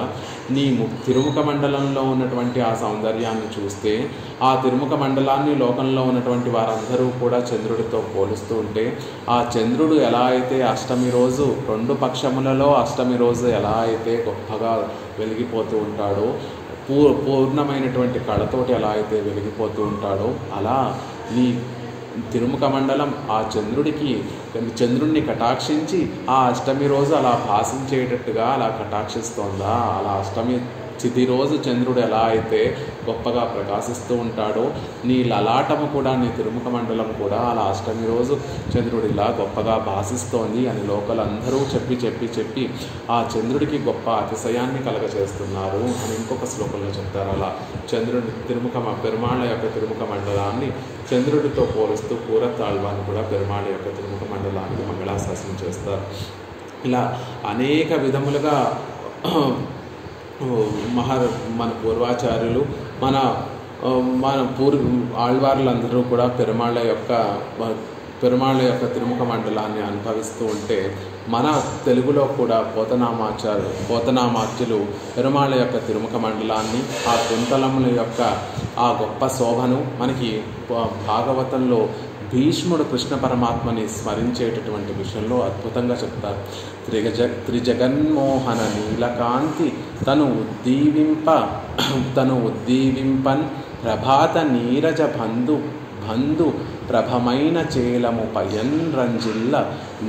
నీ తిరుముఖ మండలంలో ఉన్నటువంటి ఆ సౌందర్యాన్ని చూస్తే ఆ తిరుముఖ మండలాన్ని లోకంలో ఉన్నటువంటి వారందరూ కూడా చంద్రుడితో పోలుస్తూ ఉంటే, ఆ చంద్రుడు ఎలా అయితే అష్టమి రోజు రెండు పక్షములలో అష్టమి రోజు ఎలా అయితే గొప్పగా వెలిగిపోతూ ఉంటాడో, పూర్ణమైనటువంటి కళతోటి ఎలా అయితే వెలిగిపోతూ ఉంటాడో, అలా నీ తిరుముఖ మండలం ఆ చంద్రుడిని కటాక్షించి ఆ అష్టమి రోజు అలా భాషించేటట్టుగా అలా కటాక్షిస్తోందా. అలా అష్టమి తిథి రోజు చంద్రుడు ఎలా అయితే గొప్పగా ప్రకాశిస్తూ ఉంటాడో, నీ లలాటము కూడా నీ తిరుముఖ మండలం కూడా అలా అష్టమి రోజు చంద్రుడు ఇలా గొప్పగా భాషిస్తోంది అని లోకలందరూ చెప్పి ఆ చంద్రుడికి గొప్ప అతిశయాన్ని కలగచేస్తున్నారు అని ఇంకొక శ్లోకంలో చెప్తారు. అలా చంద్రుడి పెరుమాళ్ళ యొక్క తిరుముఖ మండలాన్ని చంద్రుడితో పోలుస్తూ కూరత్తాళ్వాన్ని కూడా పెరుమాళ్ళ యొక్క తిరుముఖ మండలానికి మంగళాశాసనం చేస్తారు. ఇలా అనేక విధములుగా మన పూర్వాచార్యులు మన ఆళ్వార్లందరూ కూడా పెరుమాళ్ళ యొక్క తిరుముఖ మండలాన్ని అనుభవిస్తూ ఉంటే, మన తెలుగులో కూడా పోతనామాత్యులు పెరుమాళ్ళ యొక్క తిరుముఖ మండలాన్ని, ఆ కుంతలముల యొక్క ఆ గొప్ప శోభను మనకి భాగవతంలో భీష్ముడు కృష్ణ పరమాత్మని స్మరించేటటువంటి విషయంలో అద్భుతంగా చెప్తారు. త్రిజగన్మోహన నీలకాంతి తను ఉద్దీవింపన్ ప్రభాత నీరజ బంధు ప్రభమైన చేలము పయన్ రంజిల్ల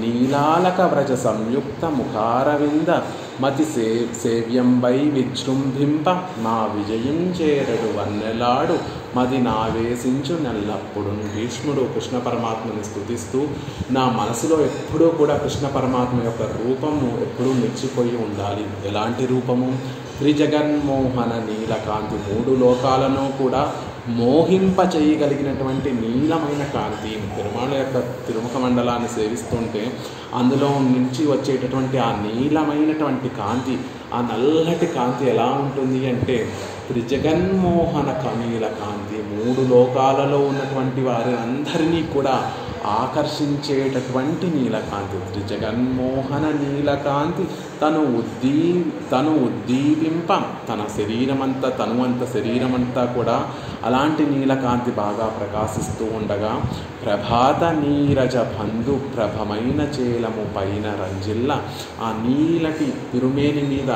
నీలాలక వ్రజ సంయుక్త ముఖారవింద మతి సేవ్యంబై విజృంభింప నా విజయం చేరడు వన్నెలాడు మది నావేశించు నెల్లప్పుడు. భీష్ముడు కృష్ణ పరమాత్మని స్తుతిస్తూ, నా మనసులో ఎప్పుడూ కూడా కృష్ణ పరమాత్మ యొక్క రూపము ఎప్పుడూ నిలిచిపోయి ఉండాలి. ఎలాంటి రూపము? త్రిజగన్మోహన నీలకాంతి, 3 లోకాలను కూడా మోహింప చేయగలిగినటువంటి నీలమైన కాంతి. పెరుమాళ యొక్క తిరుముఖ మండలాన్ని సేవిస్తుంటే అందులో నుంచి వచ్చేటటువంటి ఆ నీలమైనటువంటి కాంతి, ఆ నల్లటి కాంతి ఎలా ఉంటుంది అంటే త్రిజగన్మోహన నీల కాంతి, 3 లోకాలలో ఉన్నటువంటి వారి అందరినీ కూడా ఆకర్షించేటటువంటి నీలకాంతి. త్రిజగన్మోహన నీలకాంతి తను ఉద్దీపింప, తన శరీరమంతా తనువంత శరీరమంతా కూడా అలాంటి నీలకాంతి బాగా ప్రకాశిస్తూ ఉండగా ప్రభాత నీరజ బంధు ప్రభమైన చేలము పైన రంజిల్ల, ఆ నీలటి తిరుమేని మీద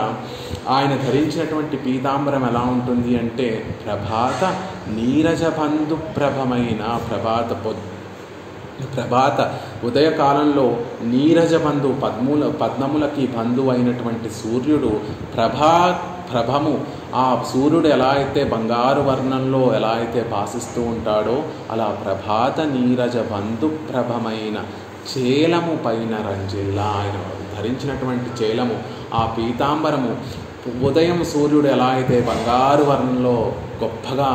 ఆయన ధరించినటువంటి పీతాంబరం ఎలా ఉంటుంది అంటే ప్రభాత నీరజ బంధు ప్రభమైన, ప్రభాత ఉదయకాలంలో నీరజ బంధు పద్మములకి బంధువు అయినటువంటి సూర్యుడు ప్రభము, ఆ సూర్యుడు ఎలా అయితే బంగారు వర్ణంలో ఎలా అయితే భాసిస్తూ ఉంటాడో అలా ప్రభాత నీరజ బంధు ప్రభమైన చేలము పైన రంజిల్లా, ఆయన ధరించినటువంటి చేలము ఆ పీతాంబరము ఉదయం సూర్యుడు ఎలా అయితే బంగారు వర్ణంలో గొప్పగా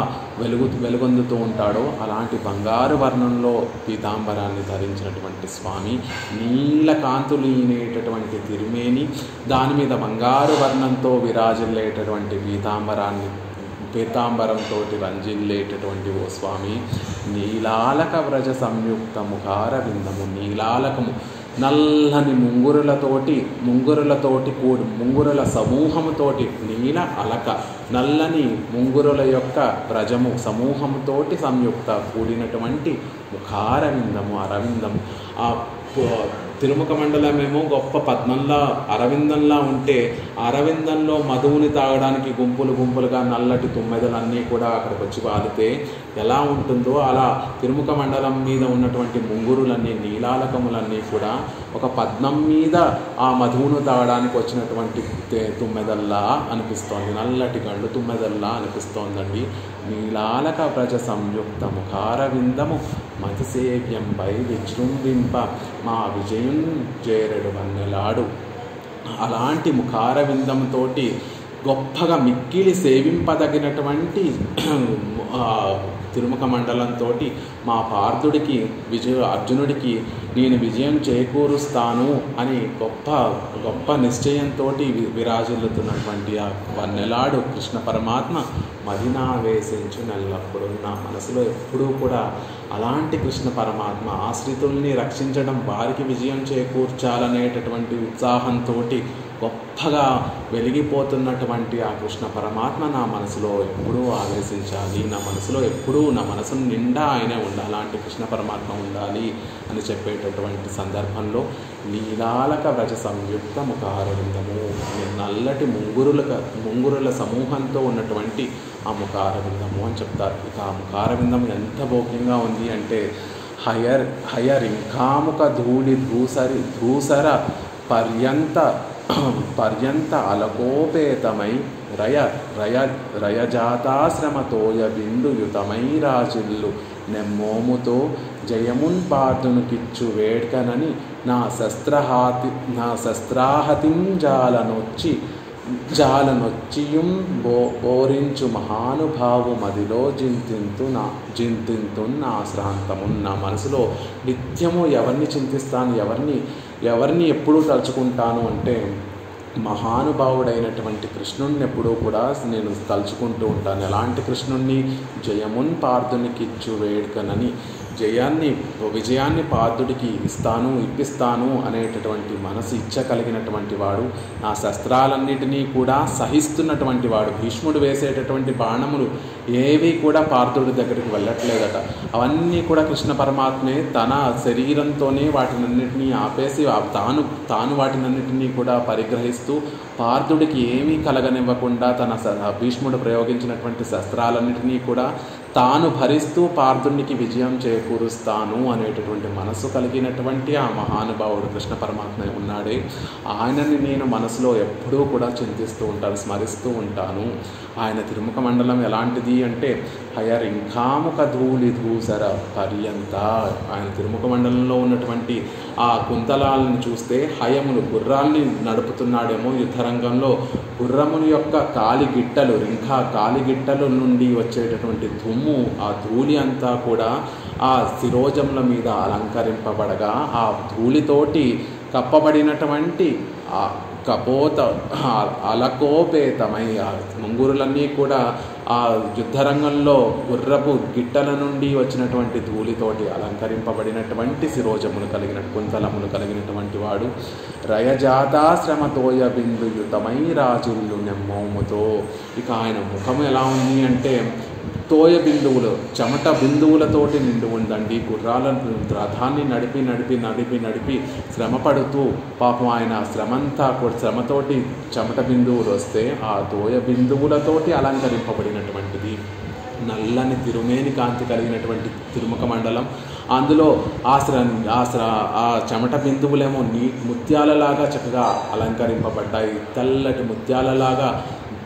వెలుగొందుతూ ఉంటాడో అలాంటి బంగారు వర్ణంలో పీతాంబరాన్ని ధరించినటువంటి స్వామి, నీలకాంతులీనేటటువంటి తిరుమేని, దాని మీద బంగారు వర్ణంతో విరాజిల్లేటటువంటి పీతాంబరంతో రంజిల్లేటటువంటి ఓ స్వామి, నీలాలక వ్రజ సంయుక్త ముఖార విందము, నీలాలకము నల్లని ముంగురులతోటి కూడి ముంగురుల సమూహముతోటి, నీల అలక నల్లని ముంగురుల యొక్క వ్రజము సమూహముతోటి సంయుక్త కూడినటువంటి ముఖారవిందము, అరవిందము. ఆ తిరుముఖ మండలమేమో గొప్ప పద్మంలా అరవిందంలా ఉంటే అరవిందంలో మధువుని తాగడానికి గుంపులుగా నల్లటి తుమ్మెదలన్నీ కూడా అక్కడికి వచ్చి వాలితే ఎలా ఉంటుందో అలా తిరుముఖ మండలం మీద ఉన్నటువంటి ముంగురులన్నీ నీలాలకములన్నీ కూడా ఒక పద్మం మీద ఆ మధువును తాగడానికి వచ్చినటువంటి తుమ్మెదల్లా అనిపిస్తోంది, నల్లటి గండు తుమ్మెదల్లా అనిపిస్తోందండి. నీలాలక వ్రజ సంయుక్త ముఖారవిందము మతిసేవ్యంపై విజృంభింప మా విజయం చేరడు వన్నెలాడు. అలాంటి ముఖారవిందంతో గొప్పగా మిక్కిలి సేవింపదగినటువంటి తిరుముఖ మండలంతో మా పార్థుడికి అర్జునుడికి నేను విజయం చేకూరుస్తాను అని గొప్ప నిశ్చయంతో విరాజిల్లుతున్నటువంటి ఆ వన్నెలాడు కృష్ణ పరమాత్మ మదినావేశించు నెల్లప్పుడు, నా మనసులో ఎప్పుడూ కూడా అలాంటి కృష్ణ పరమాత్మ ఆశ్రితుల్ని రక్షించడం, వారికి విజయం చేకూర్చాలనేటటువంటి ఉత్సాహంతో గొప్పగా వెలిగిపోతున్నటువంటి ఆ కృష్ణ పరమాత్మ నా మనసులో ఎప్పుడూ ఆవేశించాలి, నా మనసు నిండా ఆయనే ఉండాలి, అలాంటి కృష్ణ పరమాత్మ ఉండాలి అని చెప్పేటటువంటి సందర్భంలో నీలాలక వ్రజ సంయుక్త ముఖారవిందము, నల్లటి ముంగురుల సమూహంతో ఉన్నటువంటి ఆ ముఖారవిందము అని చెప్తారు. ఇక ఆ ముఖారవిందం ఎంత భోగ్యంగా ఉంది అంటే హయరింకాముఖ ధూళి ధూసర పర్యంత అలకోపేతమై రయజాతాశ్రమతోయ బిందుయుతమై రాజిల్లు నెమ్మోముతో జయమున్ పార్థునుకిచ్చు వేడ్కనని నా శస్త్రాహతిం జాలనొచ్చియుం బోరించు మహానుభావు మదిలో జింతింతు నా శ్రాంతము. నా మనసులో నిత్యము ఎవరిని చింతిస్తాను, ఎవరిని ఎప్పుడూ తలుచుకుంటాను అంటే మహానుభావుడైనటువంటి కృష్ణుణ్ణి ఎప్పుడూ కూడా నేను తలుచుకుంటూ ఉంటాను. ఎలాంటి కృష్ణుణ్ణి? జయమున్ పార్థునికిచ్చు వేడ్కనని, విజయాన్ని పార్థుడికి ఇప్పిస్తాను అనేటటువంటి మనసు ఇచ్చగలిగినటువంటి వాడు, నా శస్త్రాలన్నిటినీ కూడా సహిస్తున్నటువంటి వాడు. భీష్ముడు వేసేటటువంటి బాణములు ఏవి కూడా పార్థుడి దగ్గరికి వెళ్ళట్లేదట, అవన్నీ కూడా కృష్ణ పరమాత్మే తన శరీరంతోనే వాటినన్నిటినీ ఆపేసి తాను వాటినన్నిటినీ కూడా పరిగ్రహిస్తూ పార్థుడికి ఏమీ కలగనివ్వకుండా తన భీష్ముడు ప్రయోగించినటువంటి శస్త్రాలన్నిటినీ కూడా తాను భరిస్తూ పార్థునికి విజయం చేకూరుస్తాను అనేటటువంటి మనసు కలిగినటువంటి ఆ మహానుభావుడు కృష్ణ పరమాత్మ ఉన్నాడే, ఆయనని నేను మనసులో ఎప్పుడూ కూడా చింతిస్తూ ఉంటాను, స్మరిస్తూ ఉంటాను. ఆయన తిరుముఖ మండలం ఎలాంటిది అంటే హయరింకాముఖ ధూళి ధూసర పర్యంత, ఆయన తిరుముఖ మండలంలో ఉన్నటువంటి ఆ ఆ కుంతలాలను చూస్తే హయములు గుర్రాల్ని నడుపుతున్నాడేమో యుద్ధరంగంలో. గుర్రముని యొక్క కాలిగిట్టలు ఇంకా కాలిగిట్టల నుండి వచ్చేటటువంటి దుమ్ము, ఆ ధూళి అంతా కూడా ఆ శిరోజముల మీద అలంకరింపబడగా ఆ ధూళితోటి కప్పబడినటువంటి ఆ కపోత అలకోపేతమై ఆ ముంగురులన్నీ కూడా ఆ యుద్ధరంగంలో గుర్రపు గిట్టల నుండి వచ్చినటువంటి ధూళితోటి అలంకరింపబడినటువంటి శిరోజములు కలిగిన కుంతలములు కలిగినటువంటి వాడు. రయజాతాశ్రమతోయ బిందుయుతమై రాజిల్లు నెమ్మోముతో. ఇక ఆయన ముఖము ఎలా ఉంది అంటే తోయ బిందువులు, చెమట బిందువులతోటి నిండి ఉందండి. గుర్రాల రథాన్ని నడిపి శ్రమపడుతూ పాపం ఆయన శ్రమతోటి చెమట బిందువులు వస్తే ఆ తోయ బిందువులతోటి అలంకరింపబడినటువంటిది. నల్లని తిరుమేని కాంతి కలిగినటువంటి తిరుముఖ మండలం. అందులో ఆ చెమట బిందువులేమో ముత్యాలలాగా చక్కగా అలంకరింపబడ్డాయి. తెల్లటి ముత్యాలలాగా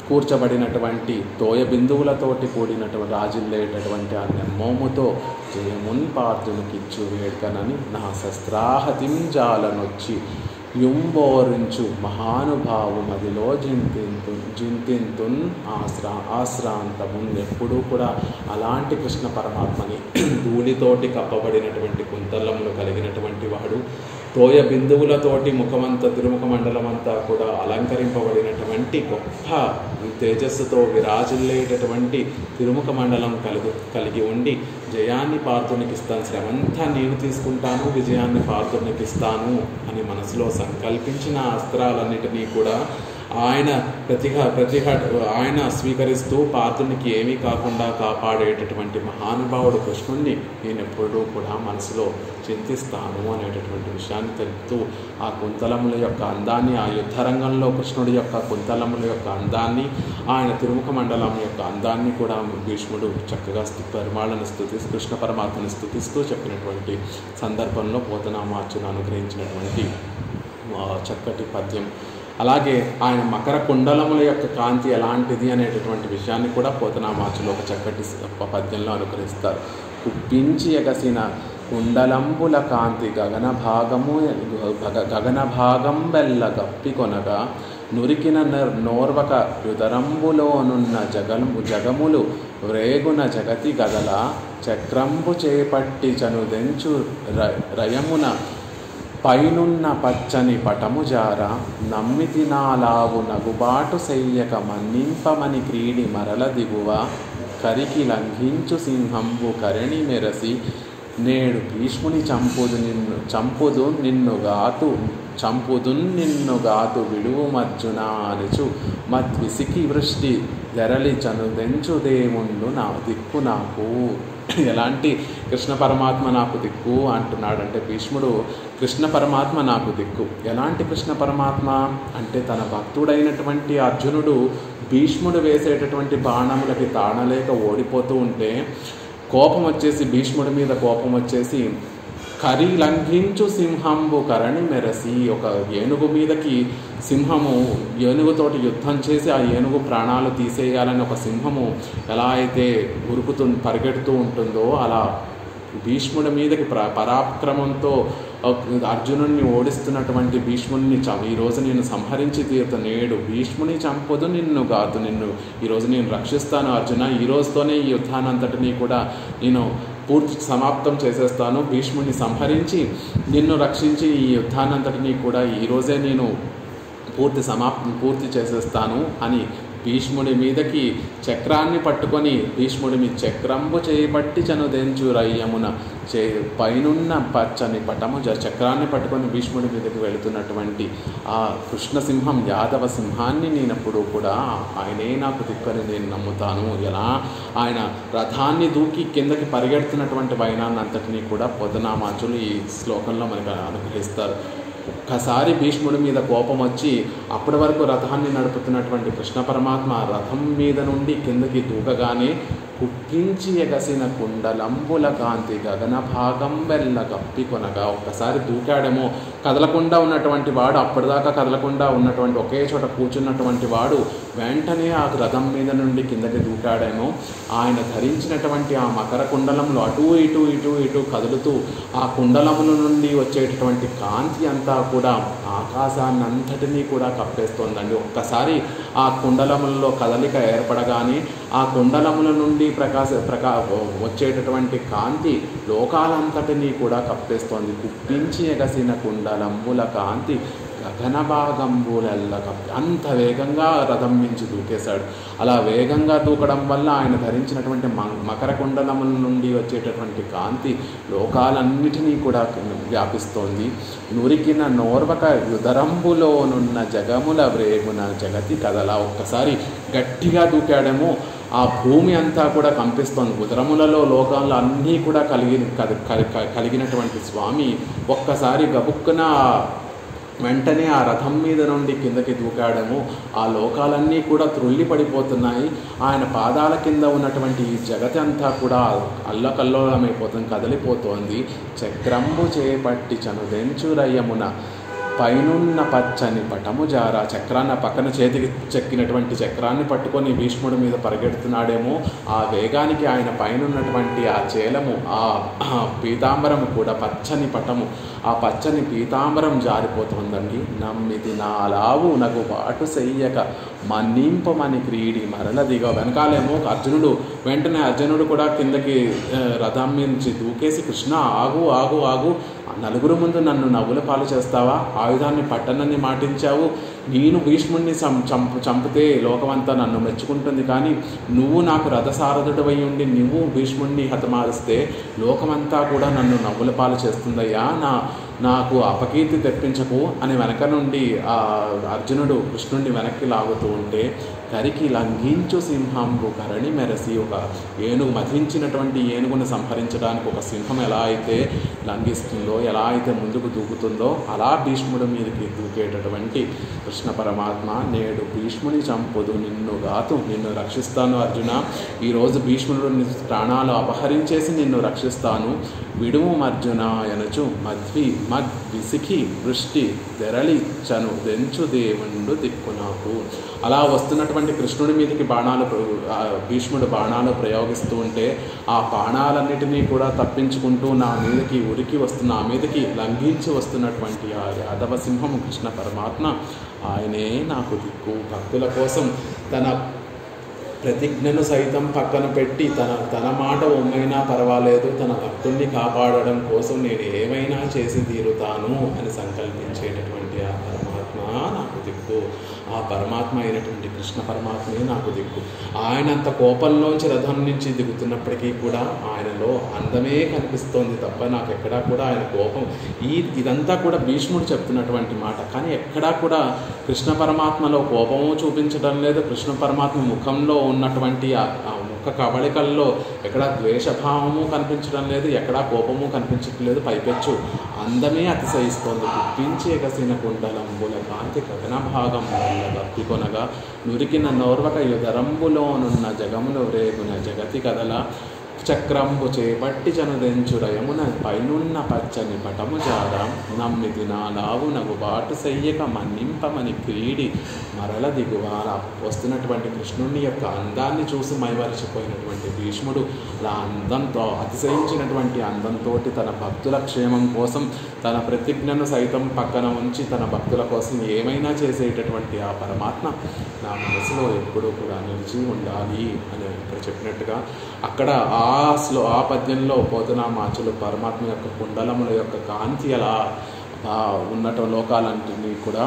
కూర్చబడినటువంటి తోయ బిందువులతోటి కూడినటువంటి రాజిల్లేటటువంటి ఆ నెమ్మోముతో జయమున్ పార్థునికిచ్చు వేడుకనని నా శస్త్రాహతింజాలనొచ్చి యుంబోరించు మహానుభావు మదిలో జింతింతున్ ఆశ్రాంతమున్. ఎప్పుడూ కూడా అలాంటి కృష్ణ పరమాత్మని ధూళితోటి కప్పబడినటువంటి కుంతలములు కలిగినటువంటి వాడు, తోయ బిందువులతోటి ముఖమంతా తిరుముఖ మండలం అంతా కూడా అలంకరింపబడినటువంటి గొప్ప తేజస్సుతో విరాజిల్లేటటువంటి తిరుముఖ మండలం కలిగి ఉండి జయాన్ని పార్థునికిస్తాను, శ్రమంతా నేను తీసుకుంటాను, విజయాన్ని పార్థునికిస్తాను అని మనసులో సంకల్పించిన అస్త్రాలన్నిటినీ కూడా ఆయన స్వీకరిస్తూ పార్థునికి ఏమీ కాకుండా కాపాడేటటువంటి మహానుభావుడు కృష్ణుణ్ణి నేను ఎప్పుడూ కూడా మనసులో చింతిస్తాను అనేటటువంటి విషయాన్ని తెలుపుతూ ఆ కుంతలముల యొక్క అందాన్ని, ఆ యుద్ధరంగంలో కృష్ణుడి యొక్క కుంతలముల యొక్క అందాన్ని, ఆయన తిరుముఖ మండలం యొక్క అందాన్ని కూడా భీష్ముడు చక్కగా పెరుమాళను స్తుతిస్తూ కృష్ణ పరమాత్మని స్తుతిస్తూ చెప్పినటువంటి సందర్భంలో పోతనామాచును అనుగ్రహించినటువంటి చక్కటి పద్యం. అలాగే ఆయన మకర కుండలముల యొక్క కాంతి ఎలాంటిది అనేటటువంటి విషయాన్ని కూడా పోతనామాచులో ఒక చక్కటి పద్యంలో అనుగ్రహిస్తారు. కుప్పించి ఎగసిన కుండలంబుల కాంతి గగన భాగం బెల్ల గప్పి కొనగా నురికిన నోర్వక యుదరంబులోనున్న జగములు వ్రేగున జగతి గదల చక్రంబు చేపట్టి చనుదెంచు రయమున పైనున్న పచ్చని పటము జార నమ్మితి నాలావు నగుబాటు సెయ్యక మన్నింపమని క్రీడి మరల దిగువ కరికి లంఘించు సింహంబు కరణి మెరసి నేడు భీష్ముని చంపుదు నిన్నుగాతు విడువు మర్జున అనుచు మద్విసికి వృష్టి ధరలి చనుదెంచు దేవుండు నా దిక్కు నాకు. ఎలాంటి కృష్ణ పరమాత్మ నాకు దిక్కు అంటున్నాడంటే భీష్ముడు కృష్ణ పరమాత్మ నాకు దిక్కు. ఎలాంటి కృష్ణ పరమాత్మ అంటే తన భక్తుడైనటువంటి అర్జునుడు భీష్ముడు వేసేటటువంటి బాణములకి తాళలేక ఓడిపోతూ ఉంటే భీష్ముడి మీద కోపం వచ్చేసి కరి లంఘించు సింహంబు కరణి మెరసి, ఒక ఏనుగు మీదకి సింహము ఏనుగుతోటి యుద్ధం చేసి ఆ ఏనుగు ప్రాణాలు తీసేయాలని ఒక సింహము ఎలా అయితే పరిగెడుతూ ఉంటుందో అలా భీష్ముడి మీదకి పరాక్రమంతో అర్జునుడిని ఓడిస్తున్నటువంటి భీష్ముడిని ఈరోజు నేను సంహరించి తీరుతా, నేడు భీష్ముని చంపదు నిన్నుగాతు, ఈరోజు నేను రక్షిస్తాను అర్జున, ఈ రోజుతోనే ఈ యుద్ధానంతటినీ కూడా నేను పూర్తి సమాప్తం చేసేస్తాను, భీష్ముడిని సంహరించి నిన్ను రక్షించి ఈ యుద్ధానంతటినీ కూడా ఈరోజే నేను పూర్తి చేసేస్తాను అని భీష్ముడి మీదకి చక్రాన్ని పట్టుకొని భీష్ముడి మీద చక్రంబు చేయబట్టి చనుదెంచు రయ్యమున పైనున్న పచ్చని పటము చక్రాన్ని పట్టుకొని భీష్ముడి మీదకి వెళుతున్నటువంటి ఆ కృష్ణసింహం యాదవ సింహాన్ని నేనప్పుడు కూడా ఆయనే నాకు దిక్కని నేను నమ్ముతాను. ఎలా ఆయన రథాన్ని దూకి కిందకి పరిగెడుతున్నటువంటి వైనాన్ని అంతటినీ కూడా పొదనామాచులు ఈ శ్లోకంలో మనకు అనుగ్రహిస్తారు. ఒక్కసారి భీష్ముడి మీద కోపం వచ్చి అప్పటి వరకు రథాన్ని నడుపుతున్నటువంటి కృష్ణ పరమాత్మ రథం మీద నుండి కిందకి దూకగానే కుప్పించి ఎగసిన కుండలంబుల కాంతి గగన భాగం వెల్ల కప్పి కొనగా, ఒక్కసారి దూకాడేమో కదలకుండా ఉన్నటువంటి వాడు, అప్పటిదాకా కదలకుండా ఉన్నటువంటి ఒకే చోట కూర్చున్నటువంటి వాడు వెంటనే ఆ రథం మీద నుండి కిందకి దూకాడేమో. ఆయన ధరించినటువంటి ఆ మకర కుండలంలో అటు ఇటు ఇటు ఇటు కదులుతూ ఆ కుండలముల నుండి వచ్చేటటువంటి కాంతి అంతా కూడా ఆకాశాన్ని అంతటినీ కూడా కప్పేస్తోందండి. ఒక్కసారి ఆ కుండలములలో కదలిక ఏర్పడగానే ఆ కుండలముల నుండి వచ్చేటటువంటి కాంతి లోకాలంతటినీ కూడా కప్పేస్తోంది. కుప్పించి ఎగసిన కుండలముల కాంతి గగన భాగంబులెల్ల కప్పి, అంత వేగంగా రథం మించి దూకేశాడు. అలా వేగంగా దూకడం వల్ల ఆయన ధరించినటువంటి మకర కుండలముల నుండి వచ్చేటటువంటి కాంతి లోకాలన్నిటినీ కూడా వ్యాపిస్తోంది. నురికిన నోర్వక యుదరంబులోనున్న జగముల వ్రేగున జగతి కదలా. ఒక్కసారి గట్టిగా దూకాడేమో ఆ భూమి అంతా కూడా కంపిస్తోంది. ఉదరములలో లోకాల్లో అన్నీ కూడా కలిగినటువంటి స్వామి ఒక్కసారి గబుక్కున వెంటనే ఆ రథం మీద నుండి కిందకి దూకాడేమో ఆ లోకాలన్నీ కూడా త్రుళ్ళి పడిపోతున్నాయి. ఆయన పాదాల కింద ఉన్నటువంటి ఈ జగతి అంతా కూడా అల్లకల్లోలమైపోతుంది, కదిలిపోతోంది. చక్రంబు చేపట్టి చనుదెంచురయ్యమున పైనున్న పచ్చని పటము జారా. చక్రాన్ని పక్కన చేతికి చెక్కినటువంటి చక్రాన్ని పట్టుకొని భీష్ముడి మీద పరిగెడుతున్నాడేమో. ఆ వేగానికి ఆయన పైన ఉన్నటువంటి ఆ చేలము, ఆ పీతాంబరము కూడా పచ్చని పటము, ఆ పచ్చని పీతాంబరం జారిపోతుందండి. నమ్మిది నాలావు నగు పాటు చెయ్యక మన్నింపమని క్రీడి మరల దిగ. వెనకాలేమో అర్జునుడు, వెంటనే అర్జునుడు కూడా కిందకి రథం నుంచి దూకేసి, కృష్ణ ఆగు ఆగు ఆగు, నలుగురు ముందు నన్ను నవ్వుల పాలు చేస్తావా? ఆయుధాన్ని పట్టనని మాటించావు. నేను భీష్ముడిని చంపితే లోకమంతా నన్ను మెచ్చుకుంటుంది, కానీ నువ్వు నాకు రథసారథుడివై ఉండి నువ్వు భీష్ముడిని హతమారిస్తే లోకమంతా కూడా నన్ను నవ్వుల పాలు చేస్తుందయ్యా, నాకు అపకీర్తి తెప్పించకు అని వెనక నుండి ఆ అర్జునుడు కృష్ణుడిని వెనక్కి లాగుతూ ఉంటే, కరికి లంఘించు సింహంబు కరణి మెరసి, ఒక ఏనుగు మధించినటువంటి ఏనుగును సంహరించడానికి ఒక సింహం ఎలా అయితే లంఘిస్తుందో, ఎలా అయితే ముందుకు దూకుతుందో, అలా భీష్ముడి మీదకి దూకేటటువంటి కృష్ణ పరమాత్మ, నేడు భీష్ముని చంపుదు నిన్నుగాతు, నిన్ను రక్షిస్తాను అర్జున. ఈరోజు భీష్ముడిని ప్రాణాలు అపహరించేసి నిన్ను రక్షిస్తాను, విడుము అర్జున ఎనచు విసికి వృష్టి తెరలి చను దెంచు దేవుండు దిక్కు నాకు. అలా వస్తున్నటువంటి కృష్ణుడి మీదకి భీష్ముడు బాణాలు ప్రయోగిస్తూ ఉంటే ఆ బాణాలన్నిటినీ కూడా తప్పించుకుంటూ నా మీదకి లంఘించి వస్తున్నటువంటి ఆ యాదవ సింహము కృష్ణ పరమాత్మ, ఆయనే నాకు దిక్కు. భక్తుల కోసం తన ప్రతిజ్ఞను సైతం పక్కన పెట్టి తన మాట ఒమ్మైనా పర్వాలేదు, తన భక్తుల్ని కాపాడడం కోసం నేను ఏమైనా చేసి తీరుతాను అని సంకల్పించేటటువంటి ఆ పరమాత్మ నాకు దిక్కు. ఆ పరమాత్మ అయినటువంటి కృష్ణ పరమాత్మే నాకు దిక్కు. ఆయనంత కోపంలోంచి రథం నుంచి దిగుతున్నప్పటికీ కూడా ఆయనలో అందమే కనిపిస్తోంది తప్ప నాకు ఎక్కడా కూడా ఆయన కోపం, ఇదంతా కూడా భీష్ముడు చెప్తున్నటువంటి మాట, కానీ ఎక్కడా కూడా కృష్ణ పరమాత్మలో కోపము చూపించడం లేదు. కృష్ణ పరమాత్మ ముఖంలో ఉన్నటువంటి ఆ ముఖ కవళికల్లో ఎక్కడా ద్వేషభావము కనిపించడం లేదు, ఎక్కడా కోపము కనిపించట్లేదు. పైపెచ్చు అందమే అతిశయిస్తోంది. గుప్పించి ఎగసిన కుండలంబుల కాంతి గగన భాగం గప్పికొనగా నురికిన నోర్వక యుదరంబులోనున్న జగములు రేగున జగతి కదల. చక్రంబు చేపట్టి చనుదెంచురయమున పైనున్న పచ్చని పటము జార. నమ్మిది నాలావు నగు బాటు చెయ్యక మన్నింపమని క్రీడి మరల దిగువాల. వస్తున్నటువంటి కృష్ణుని యొక్క అందాన్ని చూసి మైమరిచిపోయినటువంటి భీష్ముడు అలా అందంతో అతిశయించినటువంటి అందంతో తన భక్తుల క్షేమం కోసం తన ప్రతిజ్ఞను సైతం పక్కన ఉంచి తన భక్తుల కోసం ఏమైనా చేసేటటువంటి ఆ పరమాత్మ నా మనసులో ఎప్పుడూ కూడా నిలిచి ఉండాలి అని ఇక్కడ చెప్పినట్టుగా అక్కడ ఆ పద్యంలో పోతనామాచులు పరమాత్మ యొక్క కుండలముల యొక్క కాంతి అలా ఉన్నట లోకాలన్నింటినీ కూడా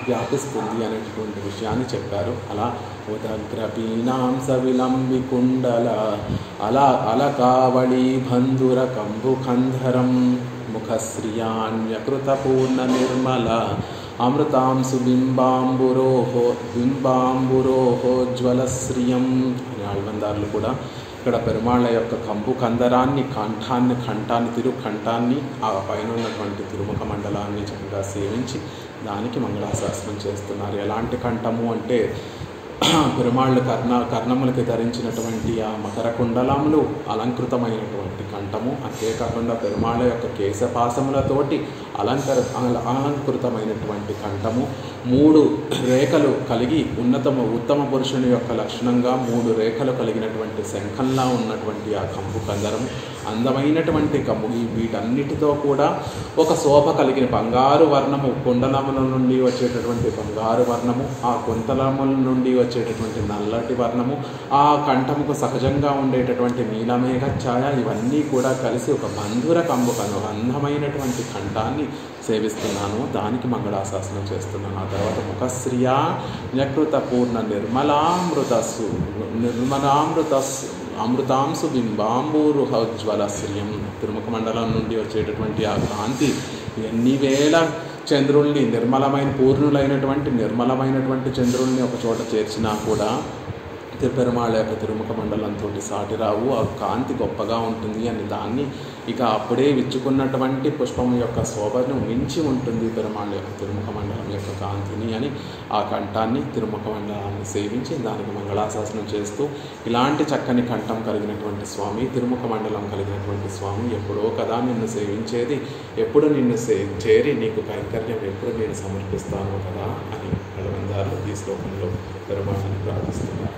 వ్యాపిస్తుంది అనేటువంటి విషయాన్ని చెప్పారు. అలా ఉదగ్రపీనాం సవిలంబి కుండల అలకావళి బంధుర కంబు కంధరం ముఖశ్రియాన్యకృత పూర్ణ నిర్మల అమృతాంశు బింబాంబురోహోజ్వలశ్రియం అనే ఆళ్వందారులు కూడా ఇక్కడ పెరుమాళ్ళ యొక్క కంపు కందరాన్ని కంఠాన్ని తిరుకంఠాన్ని ఆ పైన ఉన్నటువంటి తిరుముఖ మండలాన్ని చక్కగా సేవించి దానికి మంగళాశాసనం చేస్తున్నారు. ఎలాంటి కంఠము అంటే పెరుమాళ్ళు కర్ణములకి ధరించినటువంటి ఆ మకర కుండలములు అలంకృతమైనటువంటి కంఠము. అంతేకాకుండా పెరుమాళ్ళ యొక్క కేశపాసములతోటి అలంకృతమైనటువంటి కంఠము, 3 రేఖలు కలిగి ఉత్తమ పురుషుని యొక్క లక్షణంగా 3 రేఖలు కలిగినటువంటి శంఖంలా ఉన్నటువంటి ఆ కంపు కందరము, అందమైనటువంటి కమ్ము, వీటన్నిటితో కూడా ఒక శోభ కలిగిన బంగారు వర్ణము, కుండలముల నుండి వచ్చేటటువంటి బంగారు వర్ణము, ఆ కుంతలముల నుండి వచ్చేటటువంటి నల్లటి వర్ణము, ఆ కంఠముకు సహజంగా ఉండేటటువంటి నీలమేఘ ఛాయ, ఇవన్నీ కూడా కలిసి ఒక బంధుర కంబుకను అందమైనటువంటి కంఠాన్ని సేవిస్తున్నాను. దానికి మంగళాశాసనం చేస్తున్నాను. ఆ తర్వాత ముఖశ్రియా న్యకృత పూర్ణ అమృతాంశు బింబాంబూరుహజ్వల శ్రియం. తిరుముఖ మండలం నుండి వచ్చేటటువంటి ఆ కాంతి ఎన్ని వేల చంద్రుల్ని, నిర్మలమైనటువంటి చంద్రుల్ని ఒక చోట చేర్చినా కూడా పెరుమాళ యొక్క తిరుముఖ మండలంతో సాటి రావు. ఆ కాంతి గొప్పగా ఉంటుంది అని దాన్ని ఇక అప్పుడే విచ్చుకున్నటువంటి పుష్పం యొక్క శోభను మించి ఉంటుంది పెరుమాళ యొక్క తిరుముఖ మండలం యొక్క కాంతిని అని ఆ కంఠాన్ని, తిరుముఖ మండలాన్ని సేవించి దానికి మంగళాశాసనం చేస్తూ, ఇలాంటి చక్కని కంఠం కలిగినటువంటి స్వామి, తిరుముఖ మండలం కలిగినటువంటి స్వామి, ఎప్పుడో కదా నిన్ను సేవించేది, ఎప్పుడు నిన్ను చేరి నీకు కైంకర్యం ఎప్పుడు నేను సమర్పిస్తాను కదా అని అడవందారులు ఈ శ్లోకంలో పెరుమాళని ప్రార్థిస్తున్నారు.